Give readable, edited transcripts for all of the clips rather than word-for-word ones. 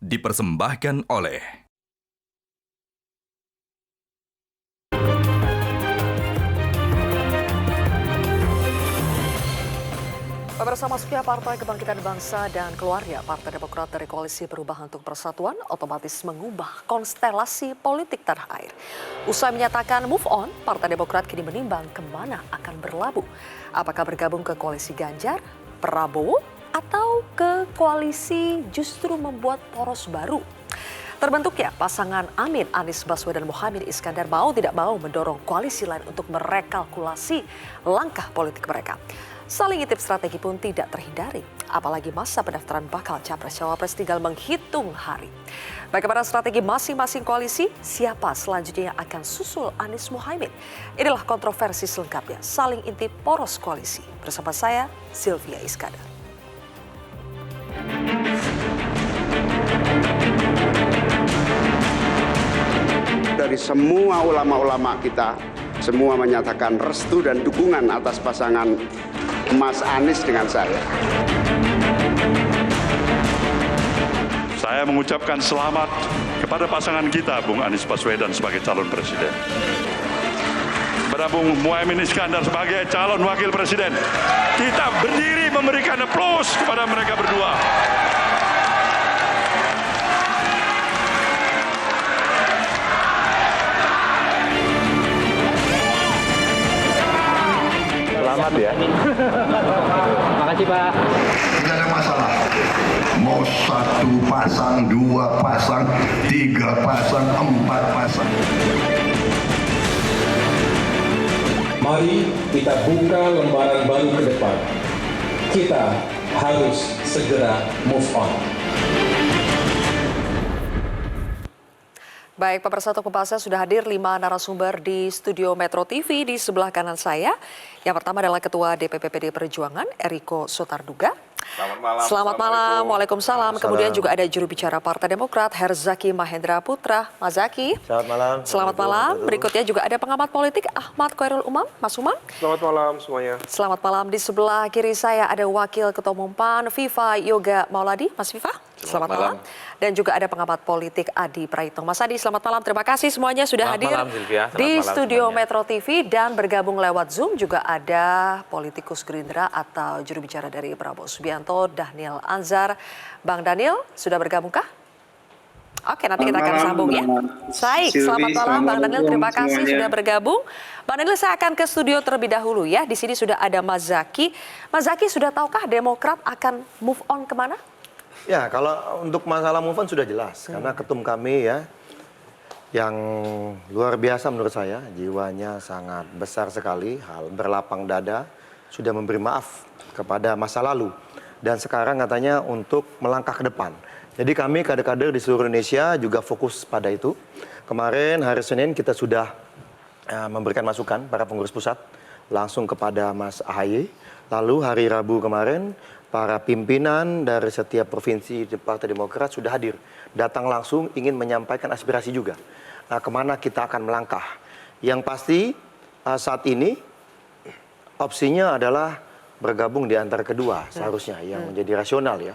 dipersembahkan oleh Pemirsa, masuknya Partai Kebangkitan Bangsa dan keluarga Partai Demokrat dari Koalisi Perubahan untuk Persatuan otomatis mengubah konstelasi politik tanah air. Usai menyatakan move on, Partai Demokrat kini menimbang kemana akan berlabuh. Apakah bergabung ke koalisi Ganjar, Prabowo, atau ke koalisi justru membuat poros baru? Terbentuknya pasangan Amin, Anies Baswedan, Muhaimin Iskandar mau tidak mau mendorong koalisi lain untuk merekalkulasi langkah politik mereka. Saling intip strategi pun tidak terhindari, apalagi masa pendaftaran bakal Capres-Cawapres tinggal menghitung hari. Bagaimana strategi masing-masing koalisi, siapa selanjutnya yang akan susul Anies Muhaimin? Inilah kontroversi selengkapnya, saling intip poros koalisi. Bersama saya, Sylvia Iskandar. Dari semua ulama-ulama kita, semua menyatakan restu dan dukungan atas pasangan Mas Anies dengan saya. Saya mengucapkan selamat kepada pasangan kita, Bung Anies Baswedan sebagai calon presiden. Kepada Bung Muhaimin Iskandar sebagai calon wakil presiden. Kita berdiri memberikan aplaus kepada mereka berdua. Selamat ya. Makasih Pak. Tidak ada masalah. Mau satu pasang, dua pasang, tiga pasang, empat pasang. Mari kita buka lembaran baru ke depan. Kita harus segera move on. Baik, pemirsa, untuk pembahasan sudah hadir 5 narasumber di studio Metro TV. Di sebelah kanan saya, yang pertama adalah Ketua DPP PD Perjuangan, Eriko Sotarduga. Selamat malam. Selamat malam, Waalaikumsalam. Kemudian juga ada juru bicara Partai Demokrat, Herzaki Mahendra Putra. Mas Zaki. Selamat malam. Selamat malam. Berikutnya juga ada pengamat politik Ahmad Khairul Umam. Mas Umam. Selamat malam semuanya. Selamat malam. Di sebelah kiri saya ada Wakil Ketua Umum PAN, Viva Yoga Mauladi. Mas Viva. Selamat malam. Dan juga ada pengamat politik Adi Praitno. Mas Adi, selamat malam. Terima kasih semuanya sudah hadir di studio Metro TV dan bergabung lewat Zoom. Juga ada politikus Gerindra atau juru bicara dari Prabowo Subianto, Daniel Anzar. Bang Daniel, sudah bergabungkah? Oke, nanti kita akan sambung ya. Baik, selamat malam Bang Daniel. Terima kasih sudah bergabung. Bang Daniel, saya akan ke studio terlebih dahulu ya. Di sini sudah ada Mas Zaki. Mas Zaki, sudah tahukah Demokrat akan move on kemana? Ya, kalau untuk masalah move on sudah jelas. Karena ketum kami ya, yang luar biasa menurut saya, jiwanya sangat besar sekali, hal berlapang dada, sudah memberi maaf kepada masa lalu. Dan sekarang katanya untuk melangkah ke depan. Jadi kami kader-kader di seluruh Indonesia juga fokus pada itu. Kemarin hari Senin kita sudah memberikan masukan para pengurus pusat langsung kepada Mas AHY. Lalu hari Rabu kemarin para pimpinan dari setiap provinsi di Partai Demokrat sudah hadir. Datang langsung ingin menyampaikan aspirasi juga. Nah, kemana kita akan melangkah. Yang pasti saat ini opsinya adalah bergabung di antara kedua seharusnya yang menjadi rasional ya.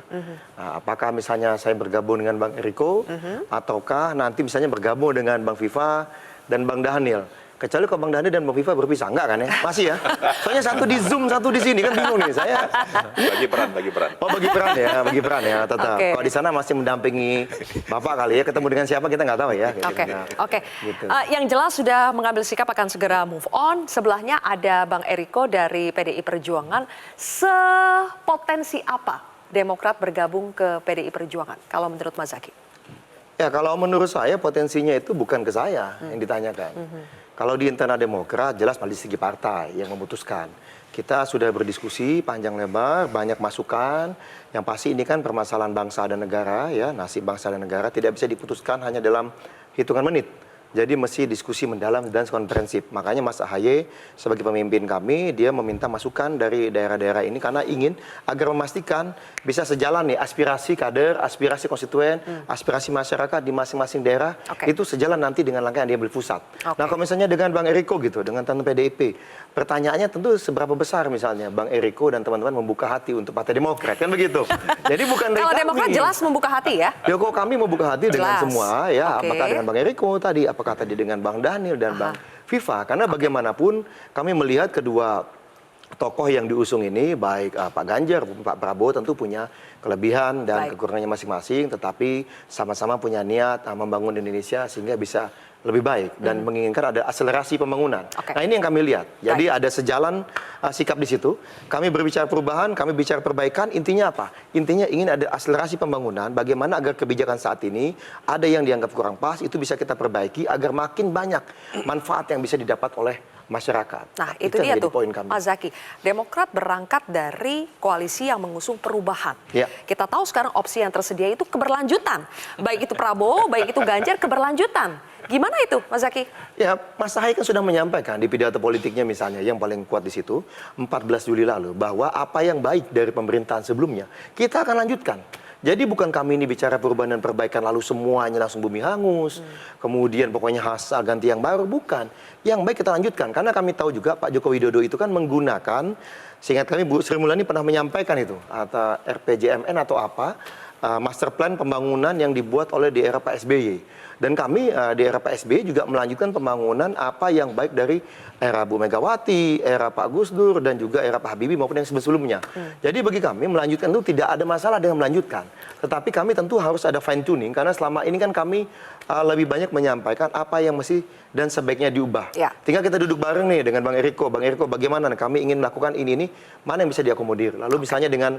Nah, apakah misalnya saya bergabung dengan Bang Eriko ataukah nanti misalnya bergabung dengan Bang Viva dan Bang Daniel. Kecuali kalau Bang Daniel dan Bang Viva berpisah, enggak kan ya? Masih ya? Soalnya satu di Zoom, satu di sini, kan bingung nih saya. Bagi peran. Oh, bagi peran ya, tetap. Okay. Kalau di sana masih mendampingi Bapak kali ya, ketemu dengan siapa kita nggak tahu ya. Oke. Yang jelas sudah mengambil sikap akan segera move on. Sebelahnya ada Bang Eriko dari PDI Perjuangan. Sepotensi apa Demokrat bergabung ke PDI Perjuangan, kalau menurut Mas Zaki? Ya, kalau menurut saya potensinya itu bukan ke saya yang ditanyakan. Kalau di internal Demokrat jelas malah di segi partai yang memutuskan. Kita sudah berdiskusi panjang lebar, banyak masukan. Yang pasti ini kan permasalahan bangsa dan negara ya, nasib bangsa dan negara tidak bisa diputuskan hanya dalam hitungan menit. Jadi mesti diskusi mendalam dan komprehensif. Makanya Mas AHY sebagai pemimpin kami, dia meminta masukan dari daerah-daerah ini karena ingin agar memastikan bisa sejalan nih aspirasi kader, aspirasi konstituen, aspirasi masyarakat di masing-masing daerah itu sejalan nanti dengan langkah yang dia ambil pusat. Nah, kalau misalnya dengan Bang Eriko gitu, dengan teman PDIP, pertanyaannya tentu seberapa besar misalnya Bang Eriko dan teman-teman membuka hati untuk Partai Demokrat, kan begitu. Jadi bukan dari Kalau kami. Demokrat jelas membuka hati ya. Ya kok kami membuka hati dengan Jelas. semua ya, Oke. apakah dengan Bang Eriko tadi, apakah tadi dengan Bang Daniel dan Bang Viva, karena bagaimanapun kami melihat kedua tokoh yang diusung ini, baik Pak Ganjar maupun Pak Prabowo tentu punya kelebihan dan kekurangannya masing-masing, tetapi sama-sama punya niat membangun Indonesia sehingga bisa lebih baik dan menginginkan ada akselerasi pembangunan. Nah, ini yang kami lihat. Jadi ada sejalan sikap di situ. Kami berbicara perubahan, kami bicara perbaikan. Intinya apa? Intinya ingin ada akselerasi pembangunan. Bagaimana agar kebijakan saat ini ada yang dianggap kurang pas, itu bisa kita perbaiki agar makin banyak manfaat yang bisa didapat oleh masyarakat. Nah, itu yang dia menjadi tuh, poin kami. Pak Zaki. Demokrat berangkat dari koalisi yang mengusung perubahan. Ya. Kita tahu sekarang opsi yang tersedia itu keberlanjutan. Baik itu Prabowo, baik itu Ganjar, keberlanjutan. Gimana itu, Mas Zaki? Ya, Mas AHY kan sudah menyampaikan di pidato politiknya misalnya, yang paling kuat di situ, 14 Juli lalu, bahwa apa yang baik dari pemerintahan sebelumnya, kita akan lanjutkan. Jadi bukan kami ini bicara perubahan dan perbaikan lalu semuanya langsung bumi hangus, kemudian pokoknya asal ganti yang baru, bukan. Yang baik kita lanjutkan, karena kami tahu juga Pak Joko Widodo itu kan menggunakan, seingat kami Bu Sri Mulyani pernah menyampaikan itu, atau RPJMN atau apa, master plan pembangunan yang dibuat oleh di era Pak SBY. Dan kami di era Pak SBY juga melanjutkan pembangunan apa yang baik dari era Bu Megawati, era Pak Gus Dur, dan juga era Pak Habibie maupun yang sebelumnya. Jadi bagi kami melanjutkan itu tidak ada masalah dengan melanjutkan. Tetapi kami tentu harus ada fine tuning karena selama ini kan kami lebih banyak menyampaikan apa yang mesti dan sebaiknya diubah. Ya. Tinggal kita duduk bareng nih dengan Bang Eriko. Bang Eriko, bagaimana kami ingin melakukan ini, mana yang bisa diakomodir. Lalu misalnya dengan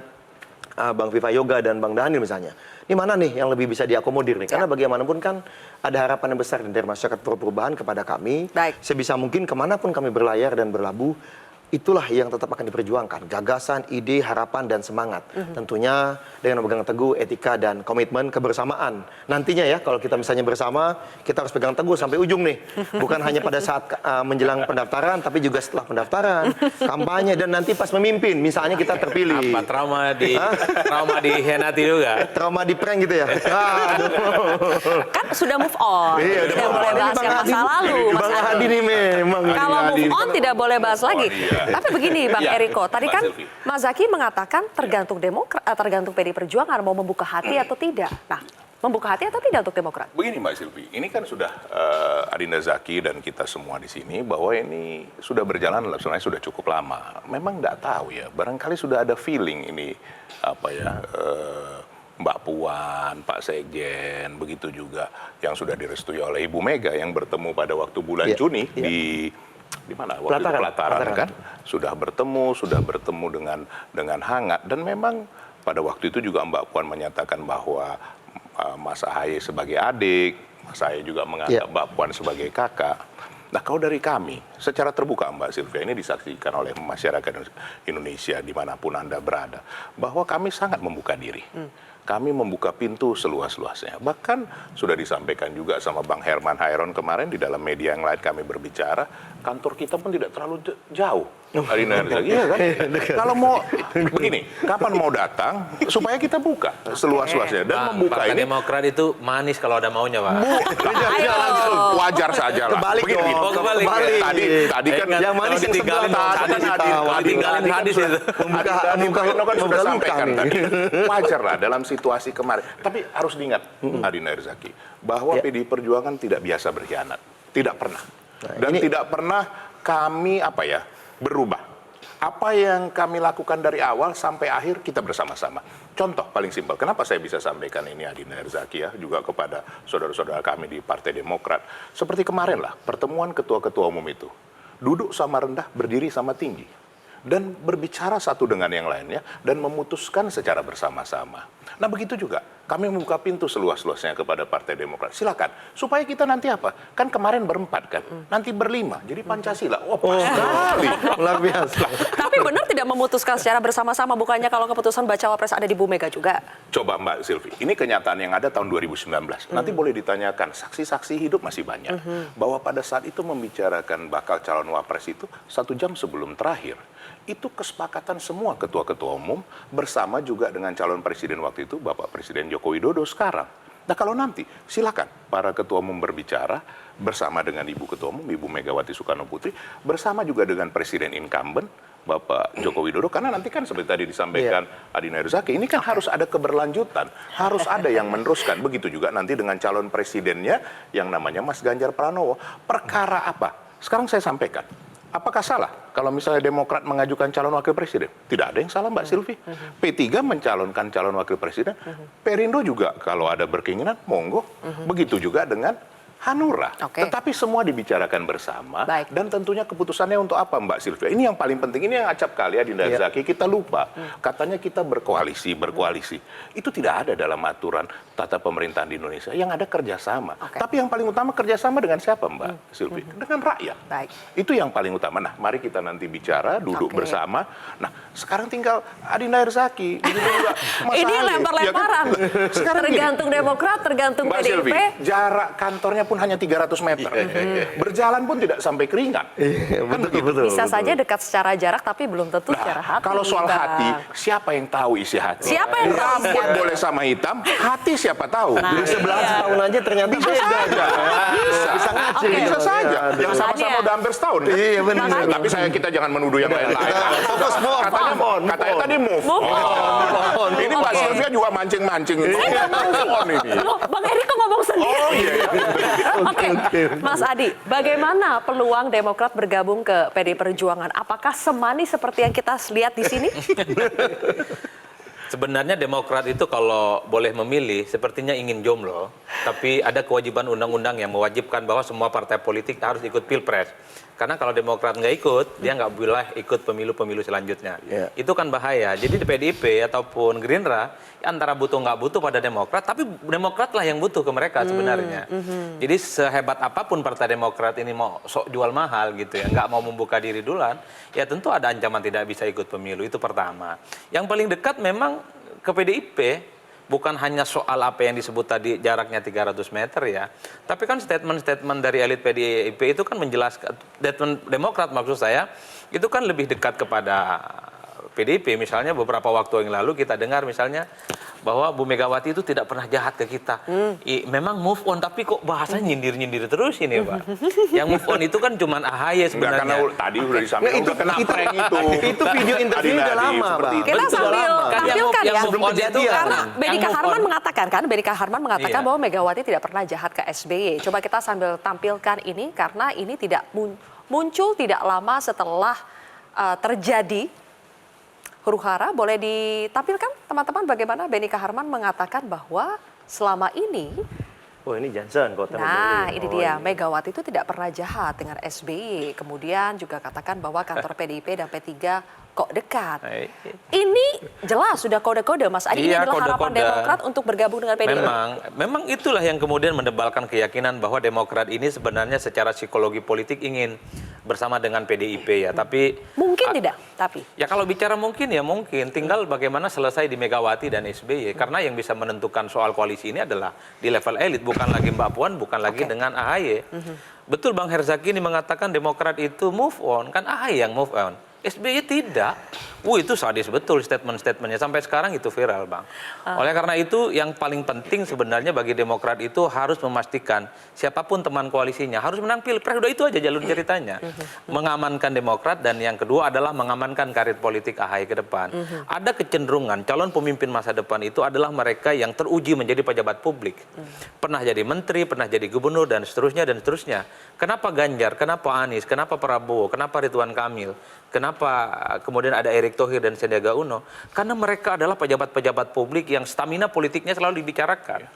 Bang Viva Yoga dan Bang Daniel misalnya. Ini mana nih yang lebih bisa diakomodir nih? Karena bagaimanapun kan ada harapan yang besar dari masyarakat perubahan kepada kami. Baik. Sebisa mungkin kemanapun kami berlayar dan berlabuh, itulah yang tetap akan diperjuangkan. Gagasan, ide, harapan, dan semangat. Tentunya dengan memegang teguh etika dan komitmen kebersamaan. Nantinya ya, kalau kita misalnya bersama, kita harus pegang teguh sampai ujung nih. Bukan hanya pada saat menjelang pendaftaran, tapi juga setelah pendaftaran, kampanye, dan nanti pas memimpin. Misalnya kita terpilih. Apa trauma dihianati juga? Trauma di prank gitu ya? Aduh. Kan sudah move on. Iya, tidak udah boleh move on. bahas Ini yang Bang masa Hadi. lalu, Mas Bang Adi. Hadi nih memang. Kalau move on tidak boleh bahas lagi. Tapi begini Bang Iya, Eriko, tadi Mbak kan Silvi. Mas Zaki mengatakan tergantung tergantung PD Perjuangan mau membuka hati atau tidak. Nah, membuka hati atau tidak untuk Demokrat? Begini Mbak Silvi, ini kan sudah Adinda Zaki dan kita semua di sini bahwa ini sudah berjalan sebenarnya sudah cukup lama. Memang nggak tahu ya, barangkali sudah ada feeling ini apa ya, Mbak Puan, Pak Sekjen, begitu juga yang sudah direstui oleh Ibu Mega yang bertemu pada waktu bulan Juni di mana waktu itu pelataran kan sudah bertemu dengan hangat dan memang pada waktu itu juga Mbak Puan menyatakan bahwa Mas AHY sebagai adik, Mas AHY juga menganggap Mbak Puan sebagai kakak. Nah, kalau dari kami, secara terbuka Mbak Sylvia, ini disaksikan oleh masyarakat Indonesia dimanapun Anda berada, bahwa kami sangat membuka diri. Kami membuka pintu seluas-luasnya. Bahkan sudah disampaikan juga sama Bang Herman Hairon kemarin di dalam media yang lain kami berbicara, kantor kita pun tidak terlalu jauh. Iya kan? Kalau mau begini, kapan mau datang supaya kita buka seluas-luasnya dan membuka Partai ini. Demokrat itu manis kalau ada maunya, Pak. Ayo. Wajar saja lah. Kebalik Begini, dong, kebalik. Tadi kan yang manis yang ditinggalin sebelah hadis tadi kita, ditinggalin hadis itu. Membuka kan sudah luka sampaikan nih. tadi. Wajar lah dalam situasi kemarin. Tapi harus diingat, Adinda Zaki, bahwa PDI Perjuangan tidak biasa berkhianat. Tidak pernah. Dan tidak pernah kami berubah. Apa yang kami lakukan dari awal sampai akhir kita bersama-sama. Contoh paling simpel, kenapa saya bisa sampaikan ini Adinda Zaki ya, juga kepada saudara-saudara kami di Partai Demokrat. Seperti kemarin lah, pertemuan ketua-ketua umum itu. Duduk sama rendah, berdiri sama tinggi. Dan berbicara satu dengan yang lainnya, dan memutuskan secara bersama-sama. Nah begitu juga kami membuka pintu seluas-luasnya kepada Partai Demokrat. Silakan. Supaya kita nanti apa? Kan kemarin berempat kan, nanti berlima. Jadi Pancasila. Oh, pas sekali. Luar biasa. Tapi benar tidak memutuskan secara bersama-sama, bukannya kalau keputusan bacawa pres ada di Bu Mega juga? Coba Mbak Silvi, ini kenyataan yang ada tahun 2019. Nanti boleh ditanyakan, saksi-saksi hidup masih banyak. Bahwa pada saat itu membicarakan bakal calon wapres itu 1 jam sebelum terakhir. Itu kesepakatan semua ketua-ketua umum bersama juga dengan calon presiden waktu itu, Bapak Presiden Joko Widodo sekarang. Nah kalau nanti silakan para ketua umum berbicara bersama dengan Ibu Ketua Umum, Ibu Megawati Soekarno Putri, bersama juga dengan Presiden incumbent, Bapak Joko Widodo, karena nanti kan seperti tadi disampaikan Adina Irzaki, ini kan harus ada keberlanjutan, harus ada yang meneruskan. Begitu juga nanti dengan calon presidennya yang namanya Mas Ganjar Pranowo. Perkara apa? Sekarang saya sampaikan. Apakah salah kalau misalnya Demokrat mengajukan calon wakil presiden? Tidak ada yang salah, Mbak Silvi. P3 mencalonkan calon wakil presiden. Perindo juga kalau ada berkeinginan, monggo. Begitu juga dengan Hanura. Tetapi semua dibicarakan bersama. Baik. Dan tentunya keputusannya untuk apa, Mbak Silvia? Ini yang paling penting. Ini yang acap kali Adinda Irzaki. Kita lupa. Katanya kita berkoalisi. Itu tidak ada dalam aturan tata pemerintahan di Indonesia. Yang ada kerjasama. Tapi yang paling utama kerjasama dengan siapa, Mbak Silvi? Dengan rakyat. Baik. Itu yang paling utama. Nah, mari kita nanti bicara, duduk bersama. Nah, sekarang tinggal Adinda Irzaki. Begitu juga Mas Ini Anies, lempar-lemparan. ya kan? Sekarang gini, Tergantung Demokrat, tergantung Mbak PDIP. Silvi, jarak kantornya pun hanya 300 meter. Berjalan pun tidak sampai keringat. Kan begitu. Bisa saja dekat secara jarak, tapi belum tentu secara hati. Kalau soal Bang. hati, siapa yang tahu isi hati? Siapa yang tahu isi Rambut hati? boleh sama hitam, hati siapa tahu? Nah, Di 11 tahun aja ternyata Bisa beda. saja. Bisa ngacil. Bisa saja. Oke. Yang sama-sama Makanya. udah hampir setahun. Kan? Iya, benar. Tapi kita jangan menuduh yang lain-lain. Fokus, Katanya tadi move. Move on. Ini Mbak Oke. Silvia juga mancing-mancing. Move on ini. Loh, Bang Eriko ngomong sendiri. Oh iya. Oke, Mas Adi, bagaimana peluang Demokrat bergabung ke PDI Perjuangan? Apakah semanis seperti yang kita lihat di sini? Sebenarnya Demokrat itu kalau boleh memilih, sepertinya ingin jomblo. Tapi ada kewajiban undang-undang yang mewajibkan bahwa semua partai politik harus ikut pilpres. Karena kalau Demokrat nggak ikut, dia nggak boleh ikut pemilu-pemilu selanjutnya. Itu kan bahaya. Jadi di PDIP ataupun Gerindra, antara butuh nggak butuh pada Demokrat, tapi Demokrat lah yang butuh ke mereka sebenarnya. Jadi sehebat apapun Partai Demokrat ini mau sok jual mahal gitu ya, nggak mau membuka diri duluan, ya tentu ada ancaman tidak bisa ikut pemilu, itu pertama. Yang paling dekat memang ke PDIP, bukan hanya soal apa yang disebut tadi jaraknya 300 meter ya. Tapi kan statement-statement dari elit PDIP itu kan menjelaskan, statement Demokrat maksud saya, itu kan lebih dekat kepada PDIP. Misalnya beberapa waktu yang lalu kita dengar misalnya bahwa Bu Megawati itu tidak pernah jahat ke kita. Memang move on, tapi kok bahasanya nyindir-nyindir terus ini Pak. Yang move on itu kan cuma AHY Enggak, sebenarnya. karena tadi udah disampaikan, udah kena prank itu. Itu video interview udah lama, Bang. Kita Betul. sambil Kan yang tampilkan ya. move on itu Karena yang Benika move Harman on. mengatakan kan, Benika Harman mengatakan Iya. bahwa Megawati tidak pernah jahat ke SBY. Coba kita sambil tampilkan ini karena ini tidak muncul tidak lama setelah terjadi huru-hara. Boleh ditampilkan teman-teman bagaimana Benika Harman mengatakan bahwa selama ini, Oh ini Johnson kota nah ini dia, Megawati itu tidak pernah jahat dengan SBY. Kemudian juga katakan bahwa kantor PDIP dan P3 kok dekat. Ini jelas sudah kode-kode, Mas Adi. Ini Iya, adalah harapan kode-kode. Demokrat untuk bergabung dengan PDIP. Memang itulah yang kemudian mendebalkan keyakinan bahwa Demokrat ini sebenarnya secara psikologi politik ingin bersama dengan PDIP ya. Tapi Mungkin tidak, tapi ya kalau bicara mungkin ya mungkin, tinggal bagaimana selesai di Megawati dan SBY. Karena yang bisa menentukan soal koalisi ini adalah di level elit, bukan lagi Mbak Puan, bukan lagi dengan AHY. Betul Bang Herzaki ini mengatakan Demokrat itu move on, kan AHY yang move on. SBY tidak. Itu sadis betul statement-statementnya. Sampai sekarang itu viral, Bang. Oleh karena itu, yang paling penting sebenarnya bagi Demokrat itu harus memastikan siapapun teman koalisinya harus menang pilpres. Udah itu aja jalur ceritanya. Mengamankan Demokrat, dan yang kedua adalah mengamankan karir politik AHY ke depan. Ada kecenderungan calon pemimpin masa depan itu adalah mereka yang teruji menjadi pejabat publik. Pernah jadi menteri, pernah jadi gubernur, dan seterusnya, dan seterusnya. Kenapa Ganjar, kenapa Anies, kenapa Prabowo, kenapa Ridwan Kamil, kenapa kemudian ada Erick Thohir dan Sandiaga Uno? Karena mereka adalah pejabat-pejabat publik yang stamina politiknya selalu dibicarakan.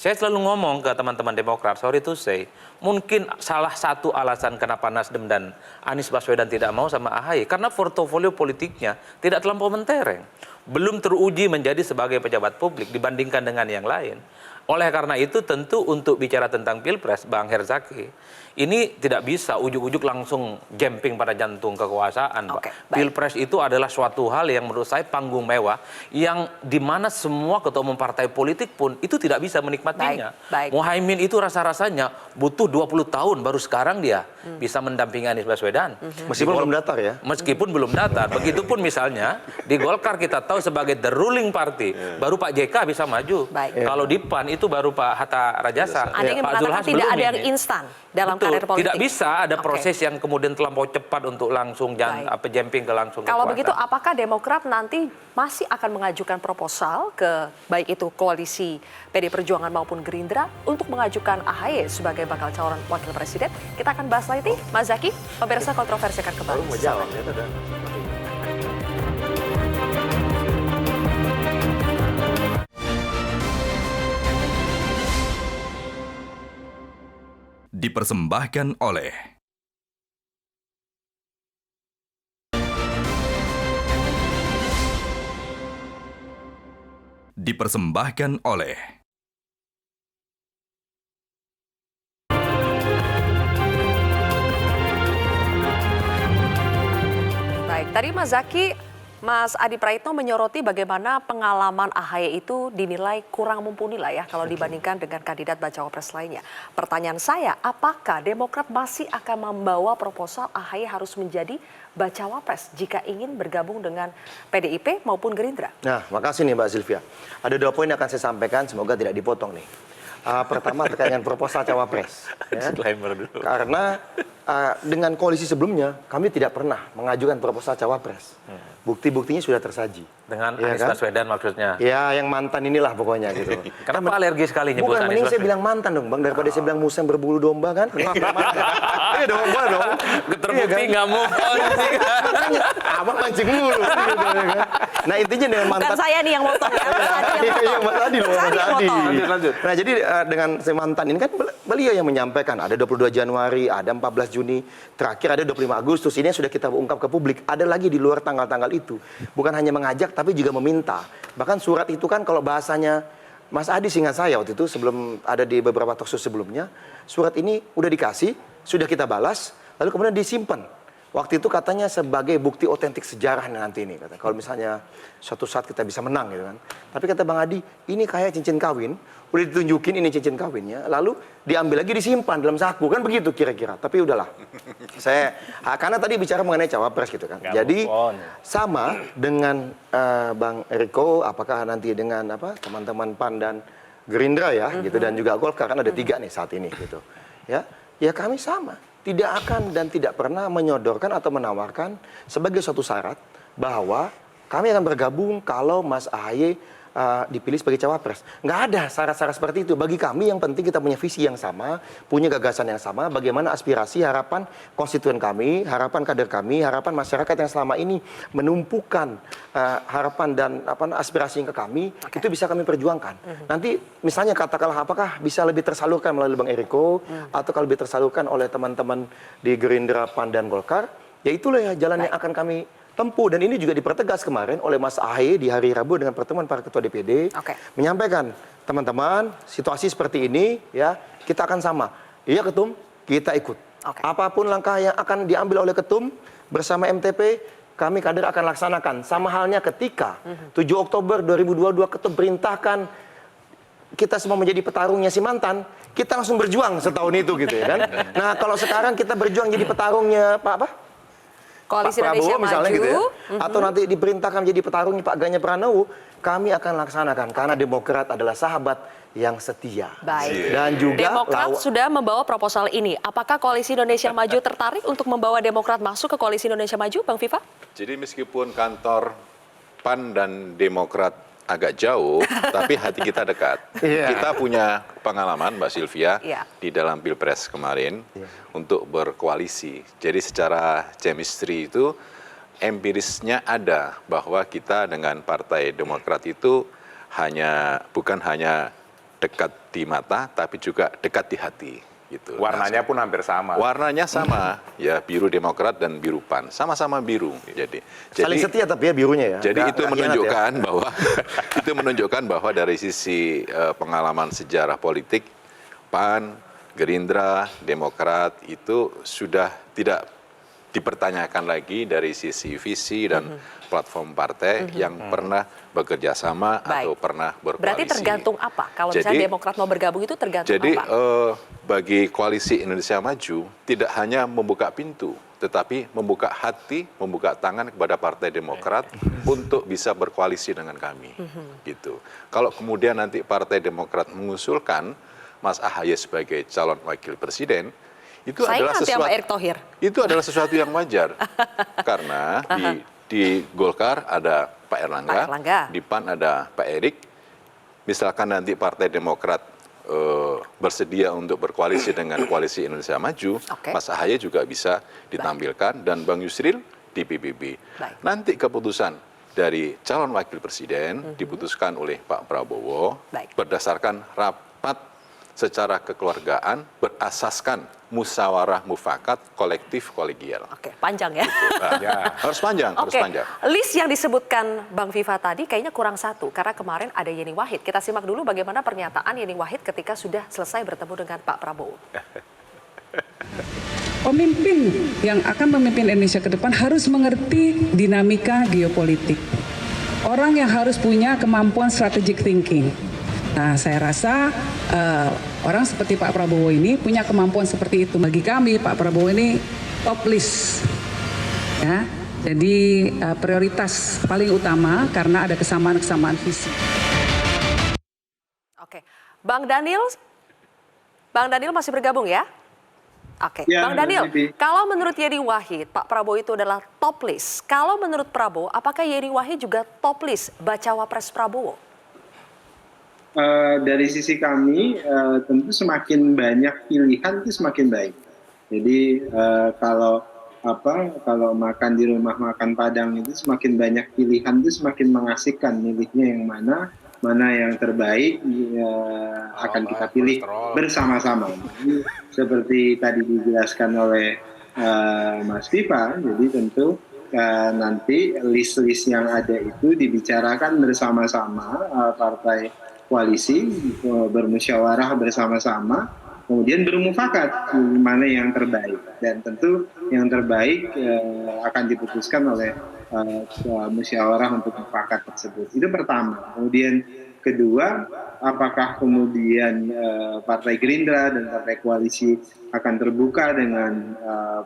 Saya selalu ngomong ke teman-teman Demokrat, sorry to say, mungkin salah satu alasan kenapa Nasdem dan Anies Baswedan tidak mau sama AHY, karena portofolio politiknya tidak terlampau mentereng. Belum teruji menjadi sebagai pejabat publik dibandingkan dengan yang lain. Oleh karena itu tentu untuk bicara tentang Pilpres, Bang Herzaki, ini tidak bisa ujuk-ujuk langsung jumping pada jantung kekuasaan, Pak. Oke, baik. Pilpres itu adalah suatu hal yang menurut saya panggung mewah, yang dimana semua ketua umum partai politik pun itu tidak bisa menikmatinya. Baik. Muhaimin itu rasa-rasanya butuh 20 tahun baru sekarang dia bisa mendampingi Anies Baswedan. Meskipun belum datar ya. Meskipun belum datar. Begitupun misalnya di Golkar kita tahu sebagai the ruling party, baru Pak JK bisa maju. Baik. Kalau di PAN itu baru Pak Hatta Rajasa. Ada yang Pak mengatakan Zulhas tidak belum ada yang ini. instan dalam Betul, karir politik. tidak bisa ada Oke. proses yang kemudian terlampau cepat untuk langsung jumping ke langsung Kalau kekuasaan. begitu, apakah Demokrat nanti masih akan mengajukan proposal ke baik itu koalisi PD Perjuangan maupun Gerindra untuk mengajukan AHY sebagai bakal calon wakil presiden? Kita akan bahas nanti, Mas Zaky. Pemirsa Kontroversi akan kembali. Baru mau jawab ya. Dipersembahkan oleh Baik, tadi Mas Zaky, Mas Adi Praitno menyoroti bagaimana pengalaman AHY itu dinilai kurang mumpuni lah ya kalau dibandingkan dengan kandidat bacawa pres lainnya. Pertanyaan saya, apakah Demokrat masih akan membawa proposal AHY harus menjadi bacawa pres jika ingin bergabung dengan PDIP maupun Gerindra? Nah, makasih nih Mbak Sylvia. Ada 2 poin yang akan saya sampaikan, semoga tidak dipotong nih. Pertama terkait dengan proposal cawapres. Ya. Disclaimer dulu. Karena dengan koalisi sebelumnya, kami tidak pernah mengajukan proposal cawapres. Bukti-buktinya sudah tersaji. Dengan Iya Anies kan? Baswedan maksudnya. Ya, yang mantan inilah pokoknya gitu. Kenapa alergi sekali nyebut Bukan, Anies mending saya Baswedan? bilang mantan dong, Bang. Daripada saya bilang musang berbulu domba kan. Iya dong, boleh dong. Terbukti nggak move on sih. Makanya, abang mancing mulu. Gitu, ya kan? Nah, intinya dengan mantan... Bukan saya nih yang motong ya, Mas Adi yang Iya, motong. Mas Adi loh, Mas yang Adi. motong. Lanjut. Nah, jadi dengan si mantan ini kan beliau yang menyampaikan ada 22 Januari, ada 14 Juni, terakhir ada 25 Agustus. Ini yang sudah kita ungkap ke publik. Ada lagi di luar tanggal-tanggal itu. Bukan hanya mengajak, tapi juga meminta. Bahkan surat itu kan kalau bahasanya Mas Adi seingat saya waktu itu sebelum ada di beberapa talkshow sebelumnya, surat ini udah dikasih, sudah kita balas, lalu kemudian disimpan. Waktu itu katanya sebagai bukti otentik sejarah nanti ini, kata. Kalau misalnya suatu saat kita bisa menang gitu kan. Tapi kata Bang Adi, ini kayak cincin kawin, udah ditunjukin ini cincin kawinnya, lalu diambil lagi disimpan dalam saku, kan begitu kira-kira. Tapi udahlah. Karena tadi bicara mengenai cawapres gitu kan. Jadi sama dengan Bang Eriko, apakah nanti dengan teman-teman PAN dan Gerindra ya, gitu, dan juga Golkar, kan ada 3 nih saat ini gitu. Ya kami sama. Tidak akan dan tidak pernah menyodorkan atau menawarkan sebagai suatu syarat bahwa kami akan bergabung kalau Mas AHY dipilih sebagai cawapres. Nggak ada syarat-syarat seperti itu. Bagi kami yang penting kita punya visi yang sama, punya gagasan yang sama, bagaimana aspirasi, harapan konstituen kami, harapan kader kami, harapan masyarakat yang selama ini menumpukan harapan dan aspirasi ke kami, itu bisa kami perjuangkan. Nanti misalnya katakanlah apakah bisa lebih tersalurkan melalui Bang Eriko, atau kalau lebih tersalurkan oleh teman-teman di Gerindra, PAN, dan Golkar, ya itulah ya jalan yang akan kami tempuh. Dan ini juga dipertegas kemarin oleh Mas AHY di hari Rabu dengan pertemuan para ketua DPD, menyampaikan, teman-teman, situasi seperti ini ya kita akan sama. Iya Ketum, kita ikut. Apapun langkah yang akan diambil oleh Ketum bersama MTP, kami kader akan laksanakan. Sama halnya ketika 7 Oktober 2022 Ketum perintahkan kita semua menjadi petarungnya si mantan, kita langsung berjuang setahun itu gitu ya kan. Nah, kalau sekarang kita berjuang jadi petarungnya Pak Koalisi Prabowo Indonesia misalnya Maju, gitu ya, atau nanti diperintahkan menjadi petarungnya Pak Ganjar Pranowo, kami akan laksanakan karena Demokrat adalah sahabat yang setia. Baik. Dan juga Demokrat sudah membawa proposal ini. Apakah Koalisi Indonesia Maju tertarik untuk membawa Demokrat masuk ke Koalisi Indonesia Maju, Bang Viva? Jadi meskipun kantor PAN dan Demokrat agak jauh, tapi hati kita dekat. Kita punya pengalaman, Mbak Sylvia, di dalam Pilpres kemarin untuk berkoalisi. Jadi secara chemistry itu empirisnya ada bahwa kita dengan Partai Demokrat itu bukan hanya dekat di mata, tapi juga dekat di hati. Gitu. Warnanya pun hampir sama. Warnanya sama, ya biru Demokrat dan biru PAN, sama-sama biru. Jadi saling setia tapi ya birunya ya. Jadi itu menunjukkan bahwa itu menunjukkan bahwa dari sisi pengalaman sejarah politik, PAN, Gerindra, Demokrat itu sudah tidak dipertanyakan lagi dari sisi visi dan platform partai yang pernah bekerja sama atau pernah berkoalisi. Berarti tergantung apa? Kalau misalnya Demokrat mau bergabung itu tergantung apa? Jadi bagi koalisi Indonesia Maju tidak hanya membuka pintu, tetapi membuka hati, membuka tangan kepada Partai Demokrat untuk bisa berkoalisi dengan kami. Gitu. Kalau kemudian nanti Partai Demokrat mengusulkan Mas Ahaye sebagai calon wakil presiden, itu adalah sesuatu yang wajar. Karena di Golkar ada Pak Erlangga, di PAN ada Pak Erik. Misalkan nanti Partai Demokrat bersedia untuk berkoalisi dengan Koalisi Indonesia Maju, Mas Ahaye juga bisa ditampilkan, dan Bang Yusril di PBB. Nanti keputusan dari calon wakil presiden diputuskan oleh Pak Prabowo berdasarkan rapat secara kekeluargaan berasaskan musyawarah mufakat kolektif kolegial. Oke, panjang ya. Harus panjang, harus panjang. List yang disebutkan Bang Viva tadi kayaknya kurang satu, karena kemarin ada Yeni Wahid. Kita simak dulu bagaimana pernyataan Yeni Wahid ketika sudah selesai bertemu dengan Pak Prabowo. Pemimpin yang akan memimpin Indonesia ke depan harus mengerti dinamika geopolitik. Orang yang harus punya kemampuan strategic thinking. Nah, saya rasa orang seperti Pak Prabowo ini punya kemampuan seperti itu. Bagi kami, Pak Prabowo ini top list. Ya, jadi prioritas paling utama karena ada kesamaan-kesamaan visi. Oke, Bang Daniel masih bergabung ya? Oke, ya, Bang Daniel, kalau menurut Yeni Wahid, Pak Prabowo itu adalah top list. Kalau menurut Prabowo, apakah Yeni Wahid juga top list bacawa pres Prabowo? Dari sisi kami, tentu semakin banyak pilihan itu semakin baik. Jadi kalau makan di rumah makan Padang itu semakin banyak pilihan itu semakin mengasihkan, milihnya yang mana yang terbaik akan kita pilih bersama-sama. Jadi, seperti tadi dijelaskan oleh Mas Viva, jadi tentu nanti list-list yang ada itu dibicarakan bersama-sama partai koalisi, bermusyawarah bersama-sama, kemudian bermufakat mana yang terbaik, dan tentu yang terbaik akan diputuskan oleh musyawarah untuk mufakat tersebut. Itu pertama. Kemudian kedua, apakah kemudian Partai Gerindra dan Partai Koalisi akan terbuka dengan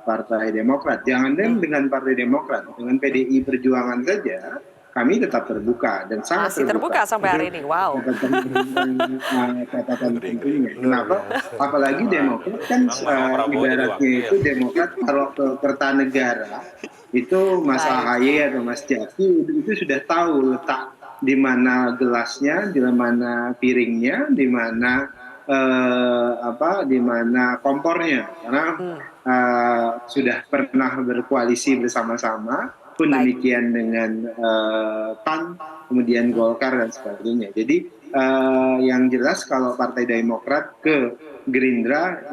Partai Demokrat? Jangan dengan Partai Demokrat, dengan PDI Perjuangan saja kami tetap terbuka dan sangat masih terbuka sampai hari ini. Wow. Catatan pentingnya. Kenapa? Apalagi Demokrat kan ibaratnya itu Demokrat kalau ke Kertanegara itu Mas Ahaye atau Mas Jaki itu sudah tahu letak di mana gelasnya, di mana piringnya, di mana di mana kompornya, karena sudah pernah berkoalisi bersama-sama. Pun demikian dengan PAN, kemudian Golkar dan sebagainya. Jadi yang jelas kalau Partai Demokrat ke Gerindra,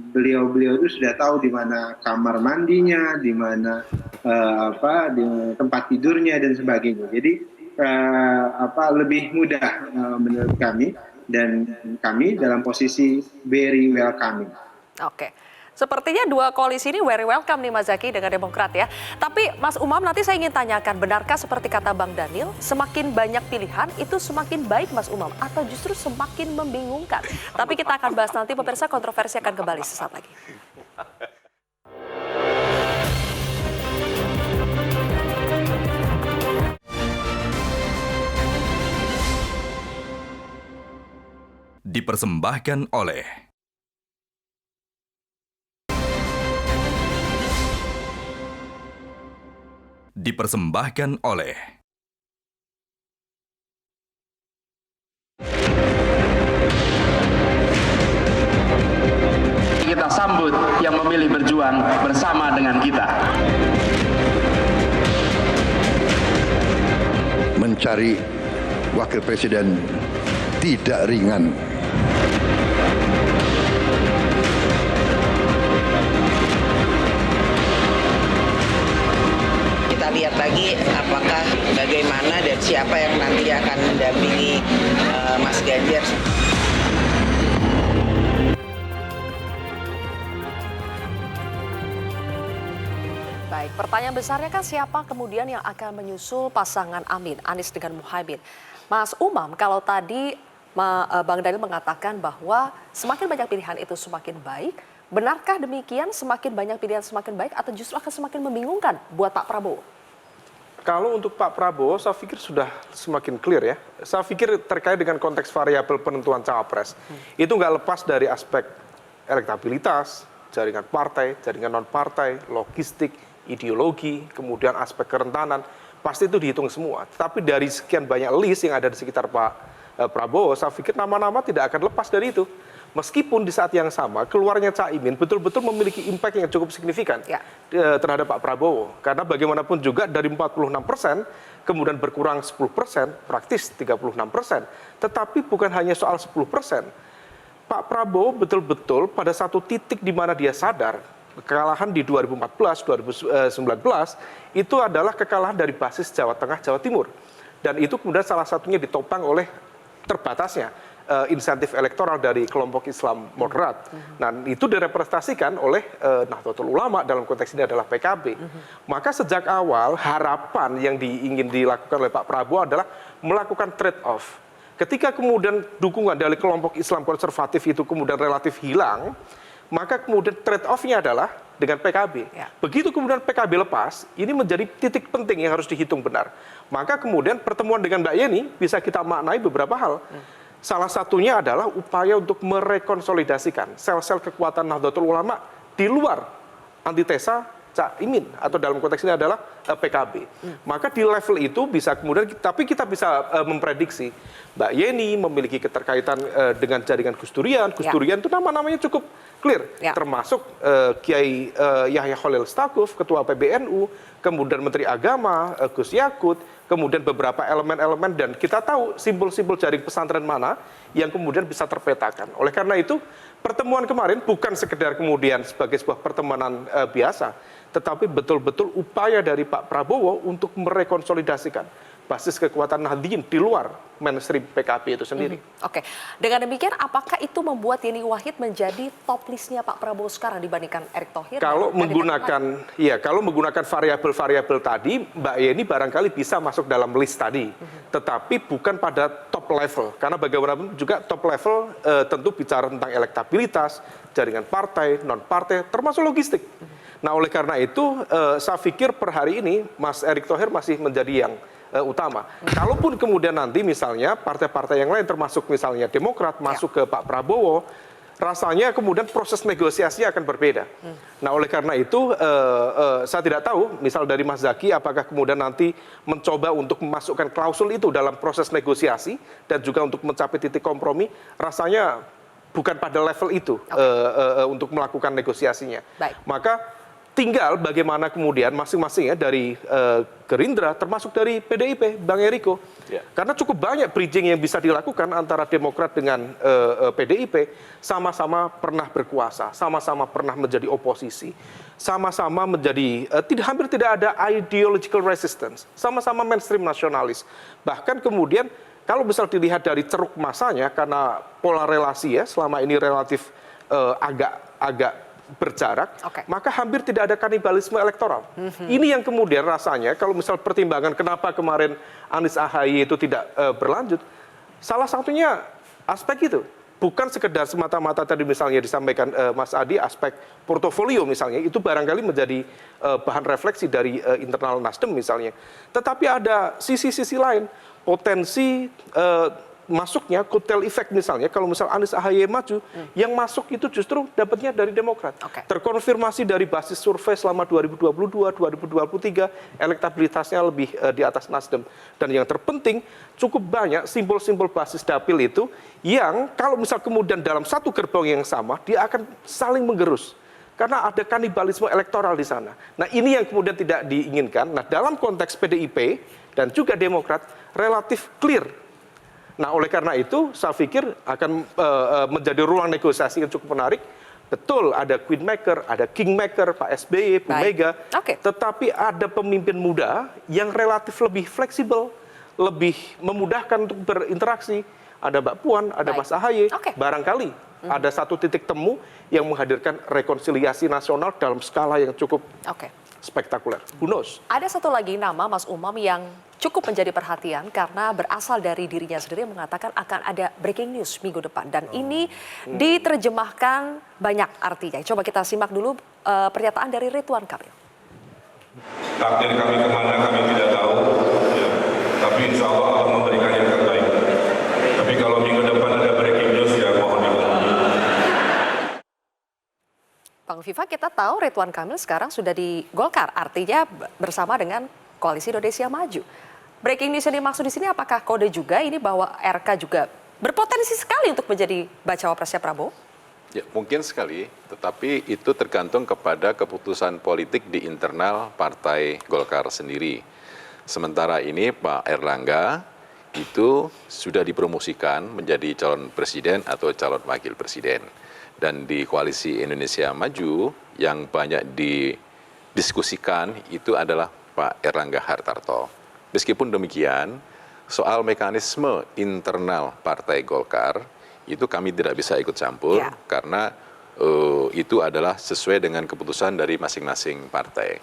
beliau itu sudah tahu di mana kamar mandinya, di mana di tempat tidurnya dan sebagainya. Jadi lebih mudah menurut kami, dan kami dalam posisi very welcoming. Oke. Sepertinya dua koalisi ini very welcome nih Mas Zaky dengan Demokrat ya. Tapi Mas Umam, nanti saya ingin tanyakan, benarkah seperti kata Bang Daniel, semakin banyak pilihan itu semakin baik Mas Umam, atau justru semakin membingungkan? Tapi kita akan bahas nanti, pemirsa, kontroversi akan kembali sesaat lagi. Dipersembahkan oleh kita sambut yang memilih berjuang bersama dengan kita. Mencari wakil presiden tidak ringan, lihat lagi apakah bagaimana dan siapa yang nanti akan mendampingi Mas Ganjar. Baik, pertanyaan besarnya kan siapa kemudian yang akan menyusul pasangan Amin, Anies dengan Muhaimin. Mas Umam, kalau tadi Bang Daniel mengatakan bahwa semakin banyak pilihan itu semakin baik, benarkah demikian semakin banyak pilihan semakin baik atau justru akan semakin membingungkan buat Pak Prabowo? Kalau untuk Pak Prabowo, saya pikir sudah semakin clear ya. Saya pikir terkait dengan konteks variabel penentuan cawapres, itu nggak lepas dari aspek elektabilitas, jaringan partai, jaringan non-partai, logistik, ideologi, kemudian aspek kerentanan, pasti itu dihitung semua. Tapi dari sekian banyak list yang ada di sekitar Pak Prabowo, saya pikir nama-nama tidak akan lepas dari itu. Meskipun di saat yang sama, keluarnya Caimin betul-betul memiliki impact yang cukup signifikan terhadap Pak Prabowo. Karena bagaimanapun juga dari 46%, kemudian berkurang 10%, praktis 36%. Tetapi bukan hanya soal 10%. Pak Prabowo betul-betul pada satu titik di mana dia sadar, kekalahan di 2014, 2019 itu adalah kekalahan dari basis Jawa Tengah, Jawa Timur. Dan itu kemudian salah satunya ditopang oleh terbatasnya insentif elektoral dari kelompok Islam moderat. Nah, itu direpresentasikan oleh Nahdlatul Ulama, dalam konteks ini adalah PKB. Maka sejak awal harapan yang ingin dilakukan oleh Pak Prabowo adalah melakukan trade-off. Ketika kemudian dukungan dari kelompok Islam konservatif itu kemudian relatif hilang, maka kemudian trade-off-nya adalah dengan PKB. Begitu kemudian PKB lepas, ini menjadi titik penting yang harus dihitung benar. Maka kemudian pertemuan dengan Mbak Yeni bisa kita maknai beberapa hal. Salah satunya adalah upaya untuk merekonsolidasikan sel-sel kekuatan Nahdlatul Ulama di luar antitesa Caimin, atau dalam konteks ini adalah PKB. Maka di level itu bisa kemudian, tapi kita bisa memprediksi Mbak Yeni memiliki keterkaitan dengan jaringan Gus Durian. Gus Durian itu nama-namanya cukup clear, termasuk Kiai Yahya Khalil Stakuf, Ketua PBNU, kemudian Menteri Agama Gus Yakut, kemudian beberapa elemen-elemen, dan kita tahu simbol-simbol jaring pesantren mana yang kemudian bisa terpetakan. Oleh karena itu, pertemuan kemarin bukan sekedar kemudian sebagai sebuah pertemanan biasa, tetapi betul-betul upaya dari Pak Prabowo untuk merekonsolidasikan basis kekuatan Nahdliyin di luar mainstream PKB itu sendiri. Oke, dengan demikian apakah itu membuat Yeni Wahid menjadi top listnya Pak Prabowo sekarang dibandingkan Erick Thohir? Kalau menggunakan variabel-variabel tadi, Mbak Yeni barangkali bisa masuk dalam list tadi, tetapi bukan pada top level, karena bagaimanapun juga top level tentu bicara tentang elektabilitas, jaringan partai, non partai, termasuk logistik. Nah, oleh karena itu saya pikir per hari ini Mas Erick Thohir masih menjadi yang utama. Kalaupun kemudian nanti misalnya partai-partai yang lain termasuk misalnya Demokrat masuk ke Pak Prabowo, rasanya kemudian proses negosiasinya akan berbeda. Nah, oleh karena itu saya tidak tahu misal dari Mas Zaky apakah kemudian nanti mencoba untuk memasukkan klausul itu dalam proses negosiasi dan juga untuk mencapai titik kompromi, rasanya bukan pada level itu untuk melakukan negosiasinya. Maka tinggal bagaimana kemudian masing-masing ya dari Gerindra termasuk dari PDIP, Bang Eriko. Karena cukup banyak bridging yang bisa dilakukan antara Demokrat dengan PDIP, sama-sama pernah berkuasa, sama-sama pernah menjadi oposisi, sama-sama menjadi hampir tidak ada ideological resistance, sama-sama mainstream nasionalis. Bahkan kemudian kalau misal dilihat dari ceruk masanya, karena pola relasi ya selama ini relatif agak berjarak, maka hampir tidak ada kanibalisme elektoral. Ini yang kemudian rasanya kalau misal pertimbangan kenapa kemarin Anies AHY itu tidak berlanjut, salah satunya aspek itu. Bukan sekedar semata-mata tadi misalnya disampaikan Mas Adi, aspek portofolio misalnya, itu barangkali menjadi bahan refleksi dari internal Nasdem misalnya. Tetapi ada sisi-sisi lain, potensi masuknya kotel efek misalnya, kalau misal Anies AHY maju, yang masuk itu justru dapatnya dari Demokrat. Terkonfirmasi dari basis survei selama 2022, 2023, elektabilitasnya lebih di atas Nasdem. Dan yang terpenting, cukup banyak simbol-simbol basis dapil itu yang kalau misal kemudian dalam satu gerbong yang sama, dia akan saling menggerus. Karena ada kanibalisme elektoral di sana. Nah, ini yang kemudian tidak diinginkan. Nah, dalam konteks PDIP dan juga Demokrat, relatif clear. Nah, oleh karena itu, saya pikir akan menjadi ruang negosiasi yang cukup menarik Betul, ada queenmaker, ada kingmaker, Pak SBY, Bu Mega. Tetapi ada pemimpin muda yang relatif lebih fleksibel, lebih memudahkan untuk berinteraksi. Ada Mbak Puan, ada Mas AHY. Barangkali ada satu titik temu yang menghadirkan rekonsiliasi nasional dalam skala yang cukup spektakuler. Who knows? Ada satu lagi nama Mas Umam yang cukup menjadi perhatian karena berasal dari dirinya sendiri yang mengatakan akan ada breaking news minggu depan. Dan ini diterjemahkan banyak artinya. Coba kita simak dulu pernyataan dari Ridwan Kamil. Takdir kami kemana kami tidak tahu, ya. Tapi insya Allah akan memberikan yang terbaik. Tapi kalau minggu depan ada breaking news ya mohon dimaklumi. Bang Viva, kita tahu Ridwan Kamil sekarang sudah di Golkar, artinya bersama dengan Koalisi Indonesia Maju. Breaking news yang dimaksud di sini apakah kode juga ini bahwa RK juga berpotensi sekali untuk menjadi bacawa presnya Prabowo? Ya, mungkin sekali, tetapi itu tergantung kepada keputusan politik di internal Partai Golkar sendiri. Sementara ini Pak Erlangga itu sudah dipromosikan menjadi calon presiden atau calon wakil presiden. Dan di Koalisi Indonesia Maju yang banyak didiskusikan itu adalah Pak Erlangga Hartarto. Meskipun demikian, soal mekanisme internal Partai Golkar itu kami tidak bisa ikut campur karena itu adalah sesuai dengan keputusan dari masing-masing partai.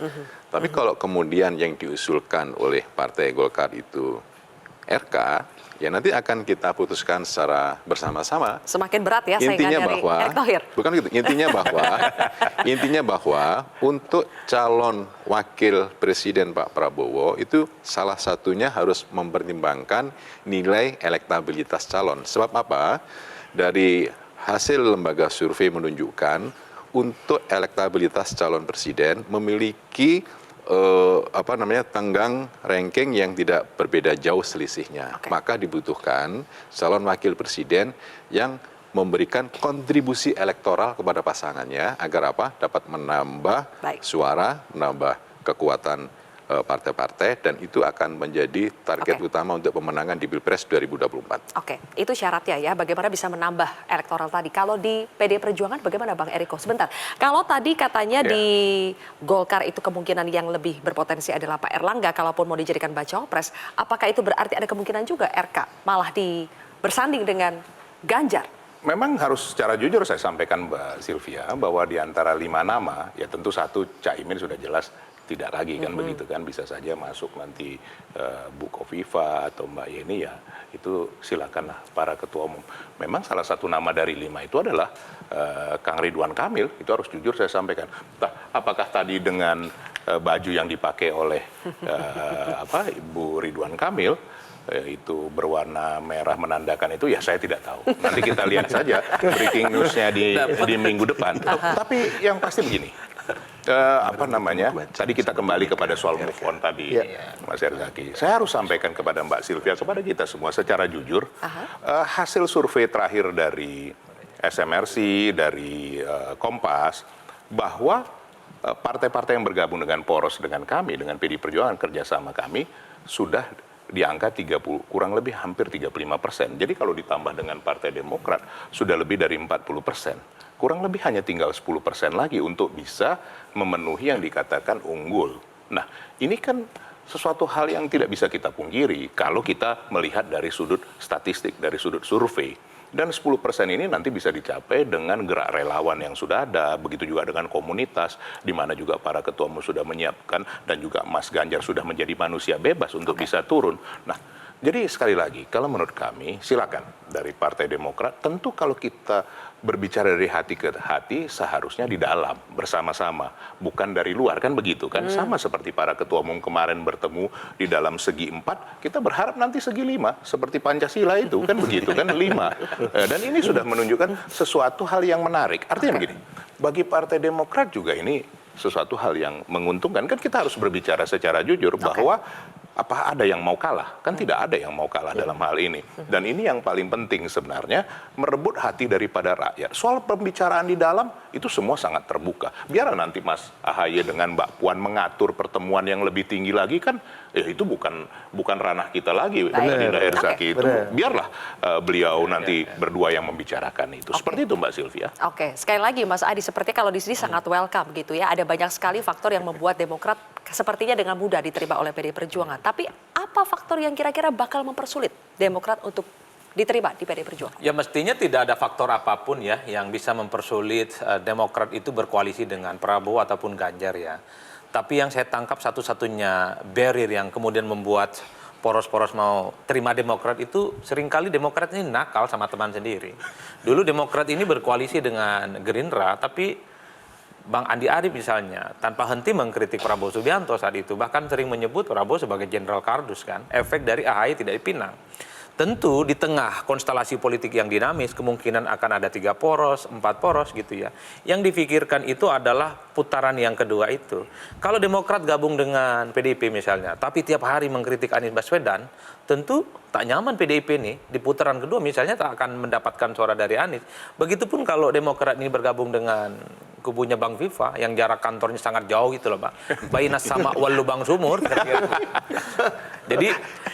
Tapi kalau kemudian yang diusulkan oleh Partai Golkar itu RK, ya nanti akan kita putuskan secara bersama-sama. Semakin berat ya intinya saingan bahwa, dari Erick Thohir. Bukan gitu. Intinya bahwa untuk calon wakil presiden Pak Prabowo itu salah satunya harus mempertimbangkan nilai elektabilitas calon. Sebab apa? Dari hasil lembaga survei menunjukkan untuk elektabilitas calon presiden memiliki tenggang ranking yang tidak berbeda jauh selisihnya. Maka dibutuhkan calon wakil presiden yang memberikan kontribusi elektoral kepada pasangannya agar apa? Dapat menambah suara, menambah kekuatan partai-partai, dan itu akan menjadi target utama untuk pemenangan di Pilpres 2024. Oke, itu syaratnya ya, bagaimana bisa menambah elektoral tadi. Kalau di PD Perjuangan bagaimana Bang Eriko? Sebentar, kalau tadi katanya di Golkar itu kemungkinan yang lebih berpotensi adalah Pak Erlangga, kalaupun mau dijadikan bacawa pres, apakah itu berarti ada kemungkinan juga RK malah bersanding dengan Ganjar? Memang harus secara jujur saya sampaikan Mbak Sylvia bahwa di antara 5 nama, ya tentu satu Caimin sudah jelas tidak lagi kan begitu kan, bisa saja masuk nanti Bu Kofifa atau Mbak Yeni, ya itu silakanlah para ketua umum. Memang salah satu nama dari 5 itu adalah Kang Ridwan Kamil, itu harus jujur saya sampaikan. Apakah tadi dengan baju yang dipakai oleh Ibu Ridwan Kamil itu berwarna merah menandakan itu, ya saya tidak tahu. Nanti kita lihat saja breaking news-nya di minggu depan. Tapi yang pasti begini, tadi kita kembali kepada soal move on tadi, Mas Herzaki. Saya harus sampaikan kepada Mbak Sylvia, kepada kita semua secara jujur, hasil survei terakhir dari SMRC, dari Kompas, bahwa partai-partai yang bergabung dengan poros dengan kami, dengan PD Perjuangan, kerjasama kami, sudah di angka 30, kurang lebih hampir 35%. Jadi kalau ditambah dengan Partai Demokrat, sudah lebih dari 40%. Kurang lebih hanya tinggal 10% lagi untuk bisa memenuhi yang dikatakan unggul. Nah, ini kan sesuatu hal yang tidak bisa kita pungkiri kalau kita melihat dari sudut statistik, dari sudut survei. Dan 10% ini nanti bisa dicapai dengan gerak relawan yang sudah ada, begitu juga dengan komunitas, di mana juga para ketua umum sudah menyiapkan, dan juga Mas Ganjar sudah menjadi manusia bebas untuk bisa turun. Nah, jadi sekali lagi, kalau menurut kami, silakan dari Partai Demokrat, tentu kalau kita berbicara dari hati ke hati, seharusnya di dalam, bersama-sama, bukan dari luar, kan begitu kan? Sama seperti para ketua umum kemarin bertemu di dalam segi 4, kita berharap nanti segi 5, seperti Pancasila itu, kan begitu kan, 5. Dan ini sudah menunjukkan sesuatu hal yang menarik. Artinya begini, bagi Partai Demokrat juga ini sesuatu hal yang menguntungkan, kan kita harus berbicara secara jujur bahwa Apa ada yang mau kalah? Kan tidak ada yang mau kalah dalam hal ini. Dan ini yang paling penting sebenarnya, merebut hati daripada rakyat. Soal pembicaraan di dalam, itu semua sangat terbuka. Biar nanti Mas AHY dengan Mbak Puan mengatur pertemuan yang lebih tinggi lagi kan, itu bukan ranah kita lagi. Adinda Herzaki itu, biarlah beliau nanti berdua yang membicarakan itu. Seperti itu Mbak Sylvia. Oke, sekali lagi Mas Adi, seperti kalau di sini sangat welcome gitu ya. Ada banyak sekali faktor yang membuat Demokrat sepertinya dengan mudah diterima oleh PDI Perjuangan. Tapi apa faktor yang kira-kira bakal mempersulit Demokrat untuk diterima di PDI Perjuangan? Ya mestinya tidak ada faktor apapun ya yang bisa mempersulit Demokrat itu berkoalisi dengan Prabowo ataupun Ganjar ya. Tapi yang saya tangkap satu-satunya barrier yang kemudian membuat poros-poros mau terima Demokrat itu seringkali Demokrat ini nakal sama teman sendiri. Dulu Demokrat ini berkoalisi dengan Gerindra, tapi Bang Andi Arief misalnya tanpa henti mengkritik Prabowo Subianto saat itu, bahkan sering menyebut Prabowo sebagai jenderal kardus kan, efek dari AHY tidak dipinang. Tentu di tengah konstelasi politik yang dinamis kemungkinan akan ada 3 poros, 4 poros gitu ya. Yang difikirkan itu adalah putaran yang kedua itu. Kalau Demokrat gabung dengan PDIP misalnya, tapi tiap hari mengkritik Anies Baswedan, tentu tak nyaman PDIP nih di putaran kedua misalnya tak akan mendapatkan suara dari Anies. Begitupun kalau Demokrat ini bergabung dengan kubunya Bang Viva yang jarak kantornya sangat jauh gitu loh Pak. Bainas sama wal lubang sumur.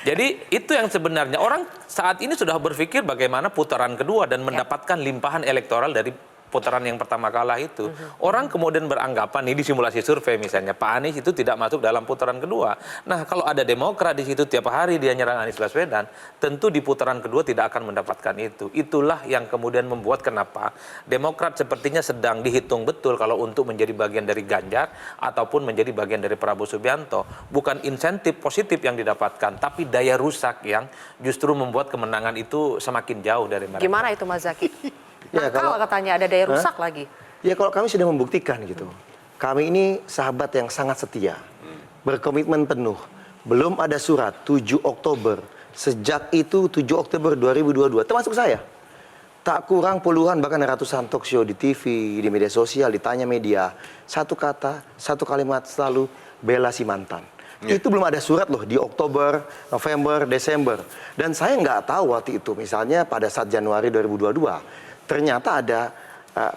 Jadi itu yang sebenarnya orang saat ini sudah berpikir bagaimana putaran kedua dan mendapatkan limpahan elektoral dari putaran yang pertama kalah itu. Orang kemudian beranggapan nih di simulasi survei misalnya Pak Anies itu tidak masuk dalam putaran kedua. Nah kalau ada Demokrat di situ tiap hari dia nyerang Anies Baswedan, tentu di putaran kedua tidak akan mendapatkan itu. Itulah yang kemudian membuat kenapa Demokrat sepertinya sedang dihitung betul kalau untuk menjadi bagian dari Ganjar ataupun menjadi bagian dari Prabowo Subianto. Bukan insentif positif yang didapatkan, tapi daya rusak yang justru membuat kemenangan itu semakin jauh dari mereka. Gimana itu Mas Zaki? Ya, kalau katanya ada daya rusak lagi. Ya kalau kami sudah membuktikan gitu. Kami ini sahabat yang sangat setia. Berkomitmen penuh. Belum ada surat 7 Oktober. Sejak itu 7 Oktober 2022. Termasuk saya. Tak kurang puluhan bahkan ratusan talk show di TV, di media sosial, ditanya media. Satu kata, satu kalimat selalu bela si mantan. Itu belum ada surat loh di Oktober, November, Desember. Dan saya nggak tahu waktu itu. Misalnya pada saat Januari 2022. Ternyata ada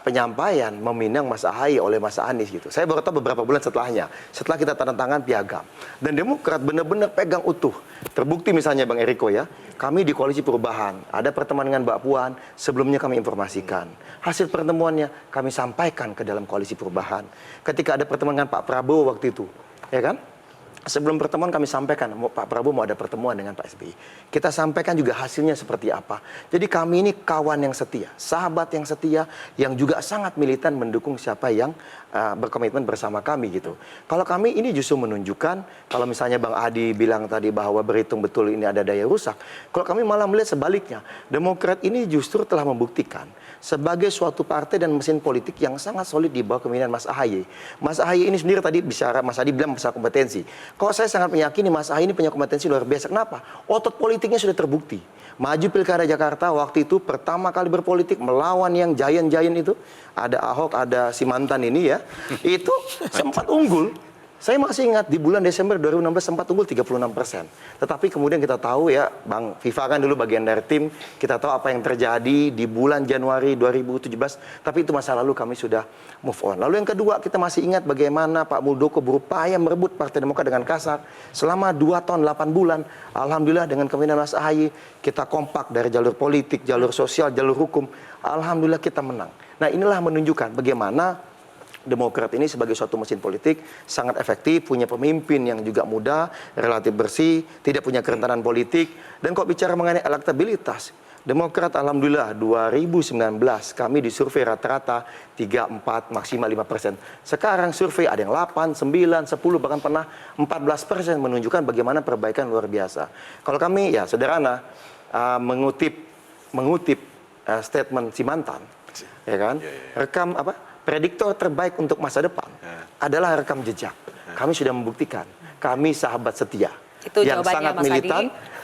penyampaian meminang Mas AHY oleh Mas Anies gitu. Saya baru tahu beberapa bulan setelahnya, setelah kita tanda tangan piagam. Dan Demokrat benar-benar pegang utuh. Terbukti misalnya Bang Eriko ya, kami di Koalisi Perubahan, ada pertemuan dengan Mbak Puan, sebelumnya kami informasikan. Hasil pertemuannya kami sampaikan ke dalam Koalisi Perubahan. Ketika ada pertemuan dengan Pak Prabowo waktu itu, ya kan? Sebelum pertemuan kami sampaikan, Pak Prabowo mau ada pertemuan dengan Pak SBY. Kita sampaikan juga hasilnya seperti apa. Jadi kami ini kawan yang setia, sahabat yang setia, yang juga sangat militan mendukung siapa yang berkomitmen bersama kami gitu. Kalau kami ini justru menunjukkan, kalau misalnya Bang Adi bilang tadi bahwa berhitung betul ini ada daya rusak, kalau kami malah melihat sebaliknya, Demokrat ini justru telah membuktikan sebagai suatu partai dan mesin politik yang sangat solid di bawah kepemimpinan Mas AHY. Mas AHY ini sendiri tadi bicara, Mas Adi bilang masalah kompetensi. Kalau saya sangat meyakini Mas AHY ini punya kompetensi luar biasa. Kenapa? Otot politiknya sudah terbukti. Maju Pilkada Jakarta waktu itu pertama kali berpolitik melawan yang giant-giant itu. Ada Ahok, ada si mantan ini ya. Itu sempat unggul. Saya masih ingat di bulan Desember 2016 sempat unggul 36%. Tetapi kemudian kita tahu ya, Bang Viva kan dulu bagian dari tim. Kita tahu apa yang terjadi di bulan Januari 2017. Tapi itu masa lalu kami sudah move on. Lalu yang kedua, kita masih ingat bagaimana Pak Muldoko berupaya merebut Partai Demokrat dengan kasar. Selama 2 tahun 8 bulan, Alhamdulillah dengan kepemimpinan Mas AHY, kita kompak dari jalur politik, jalur sosial, jalur hukum. Alhamdulillah kita menang. Nah inilah menunjukkan bagaimana Demokrat ini sebagai suatu mesin politik sangat efektif, punya pemimpin yang juga muda, relatif bersih, tidak punya kerentanan politik. Dan kok bicara mengenai elektabilitas, Demokrat alhamdulillah 2019 kami disurvei rata-rata 3, 4, maksimal 5%. Sekarang survei ada yang 8, 9, 10, bahkan pernah 14% menunjukkan bagaimana perbaikan luar biasa. Kalau kami ya sederhana, mengutip statement si mantan, ya kan, rekam apa? Prediktor terbaik untuk masa depan adalah rekam jejak. Kami sudah membuktikan, kami sahabat setia. Itu yang jawabannya, sangat Mas militan.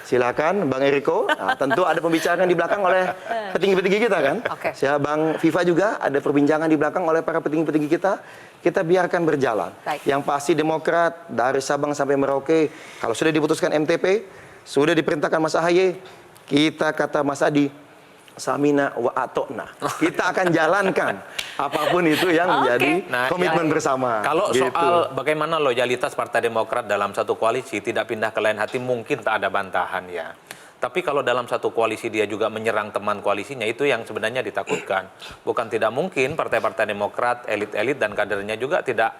Silakan Bang Eriko. Nah, tentu ada pembicaraan di belakang oleh petinggi-petinggi kita kan. Siapa Bang Viva juga ada perbincangan di belakang oleh para petinggi-petinggi kita. Kita biarkan berjalan. Yang pasti Demokrat dari Sabang sampai Merauke, kalau sudah diputuskan MTP, sudah diperintahkan Mas AHY, kita kata Mas Adi, samina wa atokna. Kita akan jalankan apapun itu yang menjadi komitmen bersama. Kalau gitu. soal bagaimana loyalitas Partai Demokrat dalam satu koalisi tidak pindah ke lain hati, mungkin tak ada bantahan ya. Tapi kalau dalam satu koalisi dia juga menyerang teman koalisinya, itu yang sebenarnya ditakutkan. Bukan tidak mungkin partai-partai Demokrat, elit-elit dan kadernya juga tidak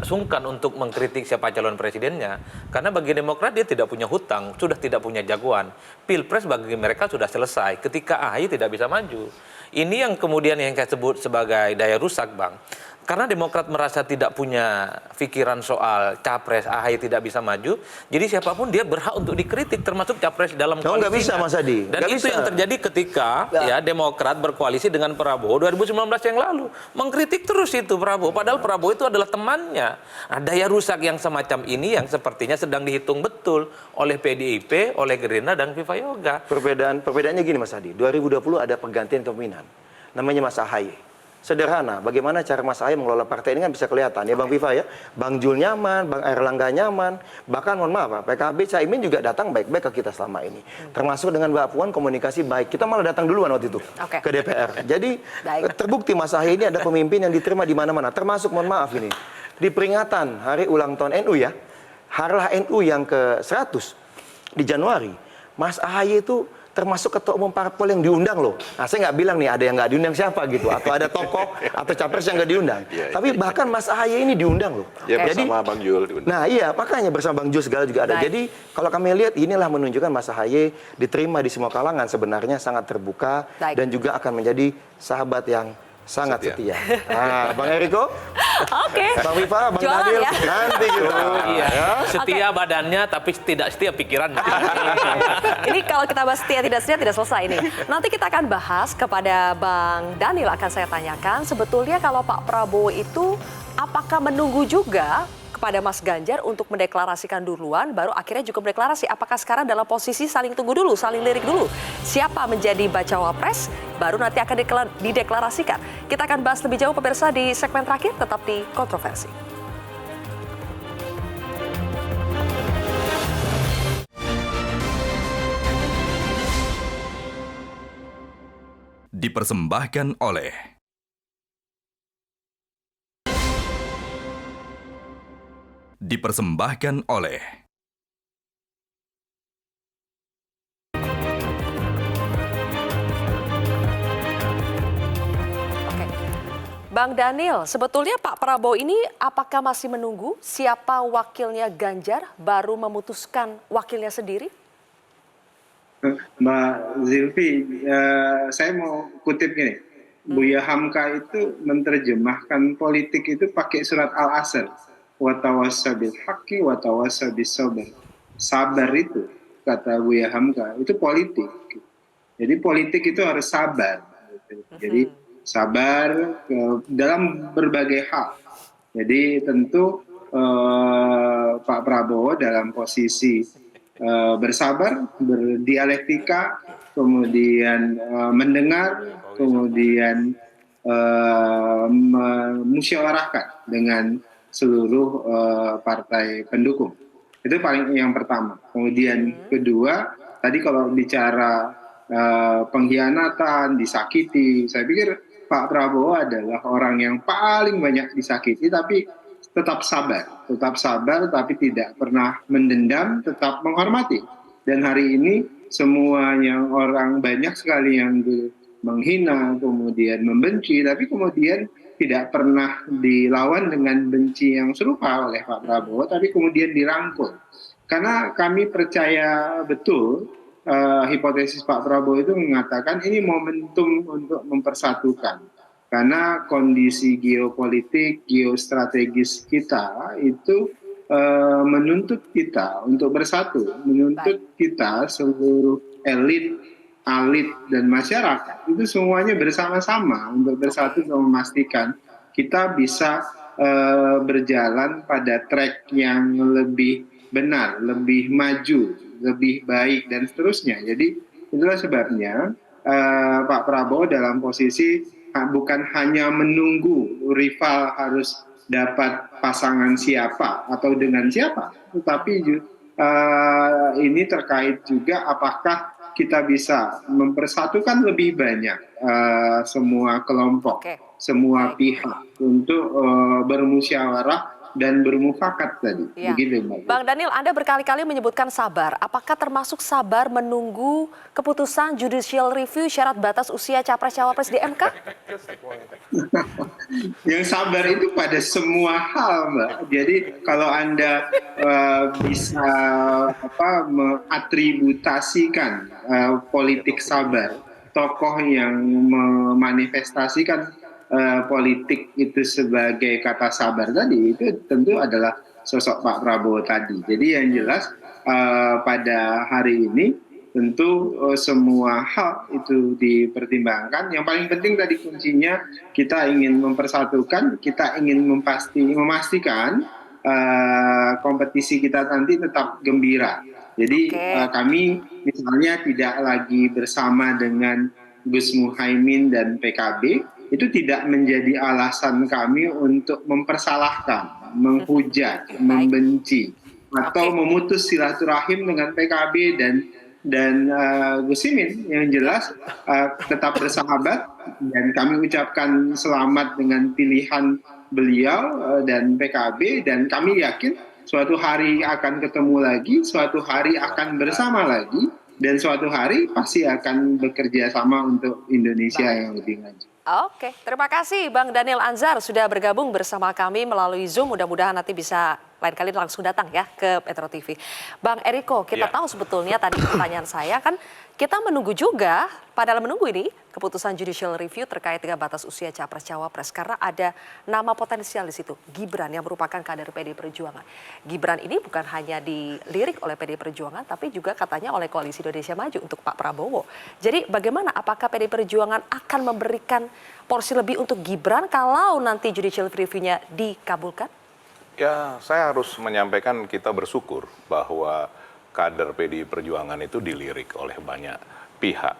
sungkan untuk mengkritik siapa calon presidennya. Karena bagi Demokrat dia tidak punya hutang, sudah tidak punya jagoan. Pilpres bagi mereka sudah selesai ketika AHY tidak bisa maju. Ini yang kemudian yang saya sebut sebagai daya rusak, Bang. Karena Demokrat merasa tidak punya pikiran soal capres, AHY tidak bisa maju, jadi siapapun dia berhak untuk dikritik, termasuk capres dalam koalisi. Nggak bisa, Mas Adi. Dan Nggak itu bisa. yang terjadi ketika ya Demokrat berkoalisi dengan Prabowo 2019 yang lalu. Mengkritik terus itu Prabowo, padahal Prabowo itu adalah temannya. Nah, daya rusak yang semacam ini yang sepertinya sedang dihitung betul oleh PDIP, oleh Gerindra dan Viva Yoga. Perbedaannya gini Mas Adi, 2020 ada pergantian kepemimpinan, namanya Mas AHY. Sederhana, bagaimana cara Mas AHY mengelola partai ini kan bisa kelihatan ya Bang Viva ya. Bang Jul nyaman, Bang Erlangga nyaman, bahkan mohon maaf PKB Caimin juga datang baik-baik ke kita selama ini. Termasuk dengan Mbak Puan komunikasi baik. Kita malah datang duluan waktu itu ke DPR. Jadi terbukti Mas AHY ini ada pemimpin yang diterima di mana-mana. Termasuk mohon maaf ini di peringatan hari ulang tahun NU ya, Harlah NU yang ke-100 di Januari. Mas AHY itu termasuk ketua umum parpol yang diundang loh. Nah, saya nggak bilang nih ada yang nggak diundang siapa gitu, atau ada tokoh atau capres yang nggak diundang. Tapi bahkan Mas AHY ini diundang loh. Ya bersama Bang Jul diundang. Nah iya, makanya bersama Bang Jul segala juga ada. Jadi kalau kami lihat inilah menunjukkan Mas AHY diterima di semua kalangan, sebenarnya sangat terbuka dan juga akan menjadi sahabat yang sangat setia. Nah, Bang Eriko, Bang Viva, Bang Nadil, nanti kita. Setia badannya tapi tidak setia pikirannya. Ini kalau kita bahas setia tidak selesai ini. Nanti kita akan bahas kepada Bang Daniel, akan saya tanyakan sebetulnya kalau Pak Prabowo itu apakah menunggu juga kepada Mas Ganjar untuk mendeklarasikan duluan, baru akhirnya juga mendeklarasi. Apakah sekarang dalam posisi saling tunggu dulu, saling lirik dulu? Siapa menjadi bacawa pres, baru nanti akan dideklarasikan. Kita akan bahas lebih jauh pemirsa di segmen terakhir, tetap di Kontroversi. Dipersembahkan oleh Bang Daniel, sebetulnya Pak Prabowo ini apakah masih menunggu siapa wakilnya Ganjar baru memutuskan wakilnya sendiri? Mbak Zilvi, saya mau kutip gini. Buya Hamka itu menerjemahkan politik itu pakai surat Al-Asr. Watawassa bil haqqi watawassa bis sabr. Sabar itu, kata Buya Hamka, itu politik. Jadi politik itu harus sabar. Jadi sabar dalam berbagai hal. Jadi tentu Pak Prabowo dalam posisi bersabar, berdialektika, kemudian mendengar, kemudian memusyawarahkan dengan seluruh partai pendukung. Itu paling yang pertama. Kemudian kedua, tadi kalau bicara pengkhianatan, disakiti, saya pikir Pak Prabowo adalah orang yang paling banyak disakiti, tapi tetap sabar, tapi tidak pernah mendendam, tetap menghormati. Dan hari ini semuanya orang banyak sekali yang menghina, kemudian membenci, tapi kemudian tidak pernah dilawan dengan benci yang serupa oleh Pak Prabowo, tapi kemudian dirangkul. Karena kami percaya betul hipotesis Pak Prabowo itu mengatakan ini momentum untuk mempersatukan. Karena kondisi geopolitik, geostrategis kita itu menuntut kita untuk bersatu, menuntut kita seluruh elit dan masyarakat itu semuanya bersama-sama untuk bersatu dan memastikan kita bisa berjalan pada track yang lebih benar, lebih maju, lebih baik dan seterusnya. Jadi itulah sebabnya Pak Prabowo dalam posisi bukan hanya menunggu rival harus dapat pasangan siapa atau dengan siapa, tetapi ini terkait juga apakah kita bisa mempersatukan lebih banyak semua kelompok, semua pihak untuk bermusyawarah dan bermufakat tadi. Ya. Begitu, Mbak. Bang Daniel, Anda berkali-kali menyebutkan sabar. Apakah termasuk sabar menunggu keputusan judicial review syarat batas usia capres-cawapres di MK? Yang sabar itu pada semua hal, Mbak. Jadi kalau Anda bisa mengatributasikan politik sabar, tokoh yang memanifestasikan politik itu sebagai kata sabar tadi, itu tentu adalah sosok Pak Prabowo tadi. Jadi yang jelas pada hari ini tentu semua hal itu dipertimbangkan. Yang paling penting tadi kuncinya kita ingin mempersatukan, kita ingin memastikan kompetisi kita nanti tetap gembira. Jadi kami misalnya tidak lagi bersama dengan Gus Muhaimin dan PKB, itu tidak menjadi alasan kami untuk mempersalahkan, menghujat, membenci, atau memutus silaturahim dengan PKB dan Gus Imin. Yang jelas tetap bersahabat, dan kami ucapkan selamat dengan pilihan beliau dan PKB, dan kami yakin suatu hari akan ketemu lagi, suatu hari akan bersama lagi, dan suatu hari pasti akan bekerja sama untuk Indonesia yang lebih maju. Oke, terima kasih Bang Daniel Anzar sudah bergabung bersama kami melalui Zoom. Mudah-mudahan nanti bisa lain kali langsung datang ya ke Metro TV. Bang Eriko, kita tahu sebetulnya tadi pertanyaan saya kan kita menunggu juga, padahal menunggu ini keputusan judicial review terkait dengan batas usia capres-cawapres karena ada nama potensial di situ, Gibran yang merupakan kader PDI Perjuangan. Gibran ini bukan hanya dilirik oleh PDI Perjuangan tapi juga katanya oleh Koalisi Indonesia Maju untuk Pak Prabowo. Jadi bagaimana, apakah PDI Perjuangan akan memberikan porsi lebih untuk Gibran kalau nanti judicial review-nya dikabulkan? Ya, saya harus menyampaikan kita bersyukur bahwa kader PDI Perjuangan itu dilirik oleh banyak pihak.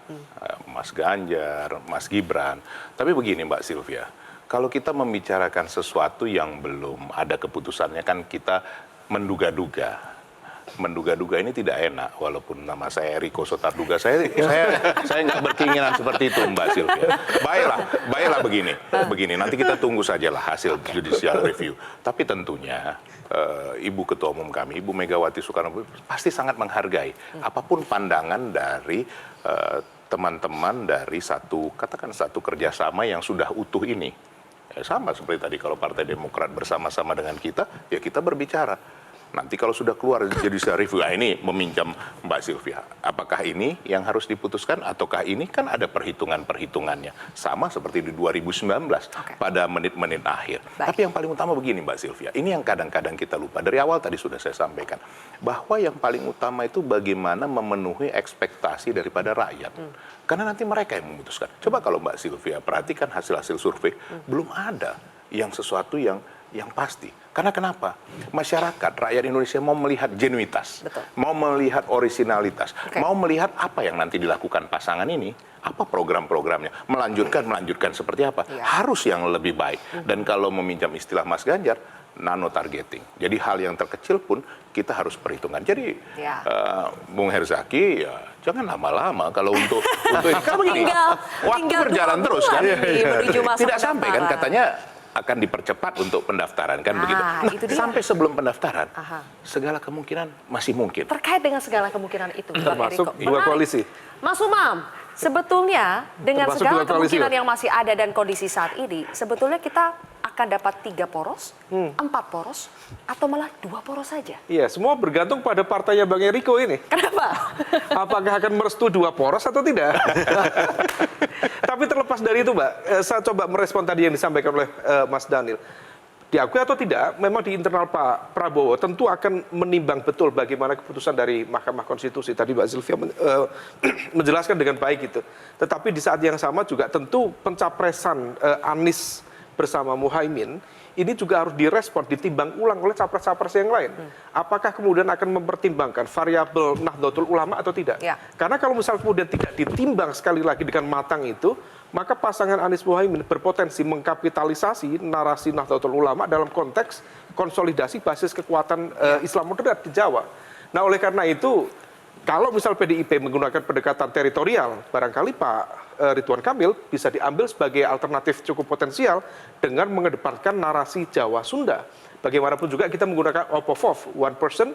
Mas Ganjar, Mas Gibran. Tapi begini Mbak Sylvia, kalau kita membicarakan sesuatu yang belum ada keputusannya kan kita menduga-duga. Menduga-duga ini tidak enak, walaupun nama saya Riko Sotarduga, saya nggak berkeinginan seperti itu Mbak Sylvia. Baiklah begini, nanti kita tunggu sajalah hasil judicial review. Tapi tentunya Ibu Ketua Umum kami, Ibu Megawati Soekarno Putri pasti sangat menghargai apapun pandangan dari teman-teman dari satu kerjasama yang sudah utuh ini. Sama seperti tadi kalau Partai Demokrat bersama-sama dengan kita, ya kita berbicara. Nanti kalau sudah keluar judicial review, ini meminjam Mbak Sylvia, apakah ini yang harus diputuskan ataukah ini kan ada perhitungan-perhitungannya. Sama seperti di 2019 pada menit-menit akhir. Tapi yang paling utama begini Mbak Sylvia, ini yang kadang-kadang kita lupa. Dari awal tadi sudah saya sampaikan, bahwa yang paling utama itu bagaimana memenuhi ekspektasi daripada rakyat. Karena nanti mereka yang memutuskan. Coba kalau Mbak Sylvia perhatikan hasil-hasil survei, belum ada sesuatu yang pasti. Karena kenapa? Masyarakat, rakyat Indonesia mau melihat genuitas, mau melihat orisinalitas, mau melihat apa yang nanti dilakukan pasangan ini, apa program-programnya, melanjutkan seperti apa, harus yang lebih baik. Dan kalau meminjam istilah Mas Ganjar, nano targeting. Jadi hal yang terkecil pun kita harus perhitungkan. Jadi Bung Herzaki ya jangan lama-lama kalau untuk kan begini, waktu berjalan terus kan. Tidak sampai kan katanya akan dipercepat untuk pendaftaran kan begitu. Nah, sampai sebelum pendaftaran, segala kemungkinan masih mungkin. Terkait dengan segala kemungkinan itu, termasuk dua koalisi. Mas Umam, sebetulnya dengan segala kemungkinan yang masih ada dan kondisi saat ini, sebetulnya kita akan dapat 3 poros, 4 poros, atau malah 2 poros saja. Iya, semua bergantung pada partainya Bang Eriko ini. Kenapa? Apakah akan merestui 2 poros atau tidak? Tapi terlepas dari itu, Mbak, saya coba merespon tadi yang disampaikan oleh Mas Daniel. Diakui atau tidak, memang di internal Pak Prabowo tentu akan menimbang betul bagaimana keputusan dari Mahkamah Konstitusi. Tadi Mbak Sylvia menjelaskan dengan baik itu. Tetapi di saat yang sama juga tentu pencapresan Anies bersama Muhaimin ini juga harus direspon, ditimbang ulang oleh capres-capres yang lain. Apakah kemudian akan mempertimbangkan variabel Nahdlatul Ulama atau tidak? Karena kalau misal kemudian tidak ditimbang sekali lagi dengan matang itu, maka pasangan Anies Muhaimin berpotensi mengkapitalisasi narasi Nahdlatul Ulama dalam konteks konsolidasi basis kekuatan Islam moderat di Jawa. Nah, oleh karena itu, kalau misal PDIP menggunakan pendekatan teritorial, barangkali Pak Ridwan Kamil bisa diambil sebagai alternatif cukup potensial dengan mengedepankan narasi Jawa Sunda. Bagaimanapun juga kita menggunakan OPOVOV, one person,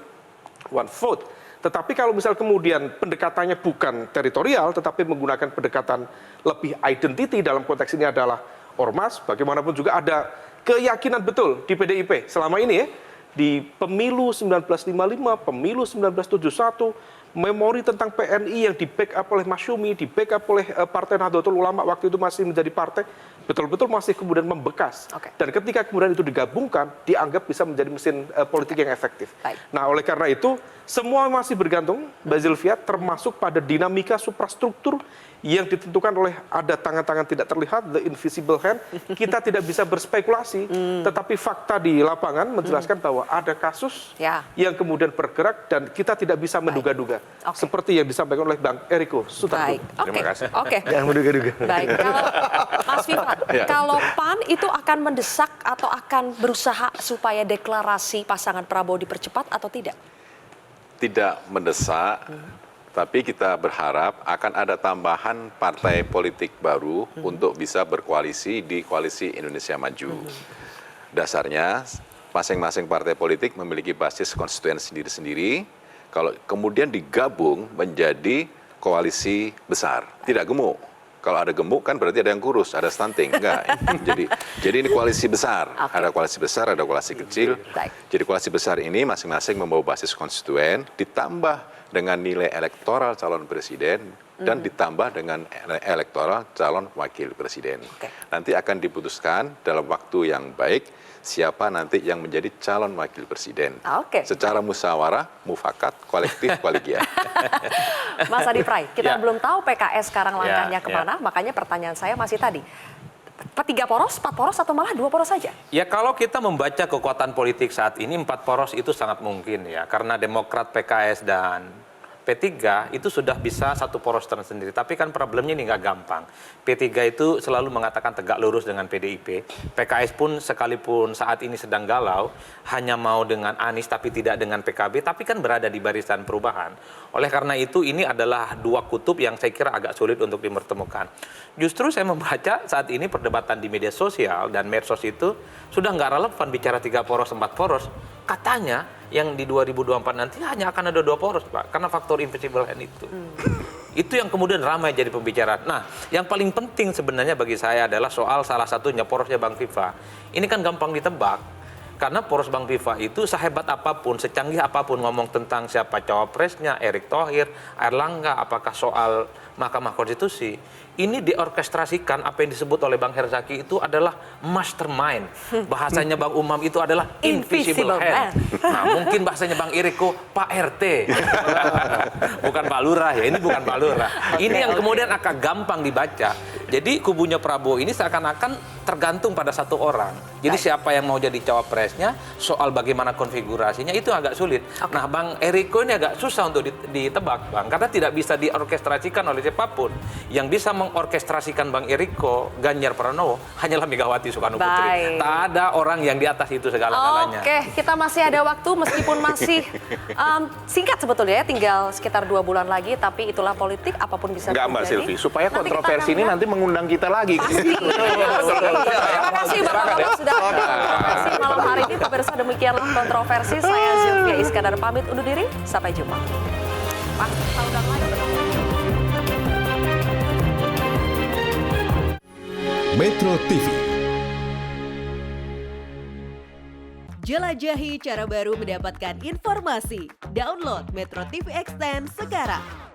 one vote. Tetapi kalau misal kemudian pendekatannya bukan teritorial, tetapi menggunakan pendekatan lebih identity dalam konteks ini adalah ormas, bagaimanapun juga ada keyakinan betul di PDIP selama ini ya, di pemilu 1955, pemilu 1971, memori tentang PNI yang di-backup oleh Masyumi, di-backup oleh Partai Nahdlatul Ulama waktu itu masih menjadi partai, betul-betul masih kemudian membekas. Dan ketika kemudian itu digabungkan, dianggap bisa menjadi mesin politik yang efektif. Nah, oleh karena itu, semua masih bergantung, Mbak Zilvia, termasuk pada dinamika suprastruktur yang ditentukan oleh ada tangan-tangan tidak terlihat, the invisible hand. Kita tidak bisa berspekulasi, tetapi fakta di lapangan menjelaskan bahwa ada kasus yang kemudian bergerak dan kita tidak bisa menduga-duga. Seperti yang disampaikan oleh Bang Eriko Sutarduga. Terima kasih. Jangan menduga-duga. Baik, kalau Mas Vivan, kalau PAN itu akan mendesak atau akan berusaha supaya deklarasi pasangan Prabowo dipercepat atau tidak? Tidak mendesak, tapi kita berharap akan ada tambahan partai politik baru untuk bisa berkoalisi di Koalisi Indonesia Maju. Dasarnya, masing-masing partai politik memiliki basis konstituen sendiri-sendiri. Kalau kemudian digabung menjadi koalisi besar, tidak gemuk. Kalau ada gemuk kan berarti ada yang kurus, ada stunting. Enggak. Jadi ini koalisi besar. Ada koalisi besar, ada koalisi kecil. Jadi koalisi besar ini masing-masing membawa basis konstituen, ditambah dengan nilai elektoral calon presiden, dan ditambah dengan elektoral calon wakil presiden. Nanti akan diputuskan dalam waktu yang baik siapa nanti yang menjadi calon wakil presiden. Secara musyawarah, mufakat, kolektif, kolegial. Mas Adi Pray, kita belum tahu PKS sekarang langkahnya kemana, makanya pertanyaan saya masih tadi. 3 poros, 4 poros, atau malah 2 poros saja? Ya, kalau kita membaca kekuatan politik saat ini, 4 poros itu sangat mungkin ya. Karena Demokrat, PKS, dan P3 itu sudah bisa 1 poros tersendiri. Tapi kan problemnya ini nggak gampang. P3 itu selalu mengatakan tegak lurus dengan PDIP. PKS pun sekalipun saat ini sedang galau, hanya mau dengan Anies tapi tidak dengan PKB, tapi kan berada di barisan perubahan. Oleh karena itu ini adalah 2 kutub yang saya kira agak sulit untuk dipertemukan. Justru saya membaca saat ini perdebatan di media sosial dan medsos itu sudah nggak relevan bicara 3 poros, 4 poros. Katanya yang di 2024 nanti hanya akan ada 2 poros, Pak, karena faktor invisible hand itu. Itu yang kemudian ramai jadi pembicaraan. Nah, yang paling penting sebenarnya bagi saya adalah soal salah satunya porosnya Bang Viva. Ini kan gampang ditebak. Karena poros Bang Viva itu sehebat apapun, secanggih apapun ngomong tentang siapa cawapresnya, Erick Thohir, Airlangga, apakah soal Mahkamah Konstitusi, ini diorkestrasikan apa yang disebut oleh Bang Herzaki itu adalah mastermind. Bahasanya Bang Umam itu adalah invisible hand. Nah, mungkin bahasanya Bang Eriko Pak RT. Bukan Pak Lurah ya, ini bukan Pak Lurah. Ini yang kemudian akan gampang dibaca. Jadi kubunya Prabowo ini seakan-akan tergantung pada satu orang. Jadi siapa yang mau jadi cawapresnya, soal bagaimana konfigurasinya itu agak sulit. Nah, Bang Eriko ini agak susah untuk ditebak, Bang, karena tidak bisa diorkestrasikan oleh siapapun. Yang bisa mengorkestrasikan Bang Eriko, Ganjar Pranowo, hanyalah Megawati Soekarno Putri. Tak ada orang yang di atas itu segala-galanya. Oke, kita masih ada waktu meskipun masih singkat sebetulnya ya, tinggal sekitar 2 bulan lagi, tapi itulah politik, apapun bisa terjadi. Enggak, Mbak Silvi, supaya kontroversi ini nanti mengundang kita lagi. Pasti. Terima kasih Bapak-Bapak sudah kontroversi malam hari ini. Pemirsa, demikianlah kontroversi. Saya Zilvia Iskandar pamit undur diri. Sampai jumpa. Pak, tahun lagi. Metro TV. Jelajahi cara baru mendapatkan informasi. Download Metro TV Extend sekarang.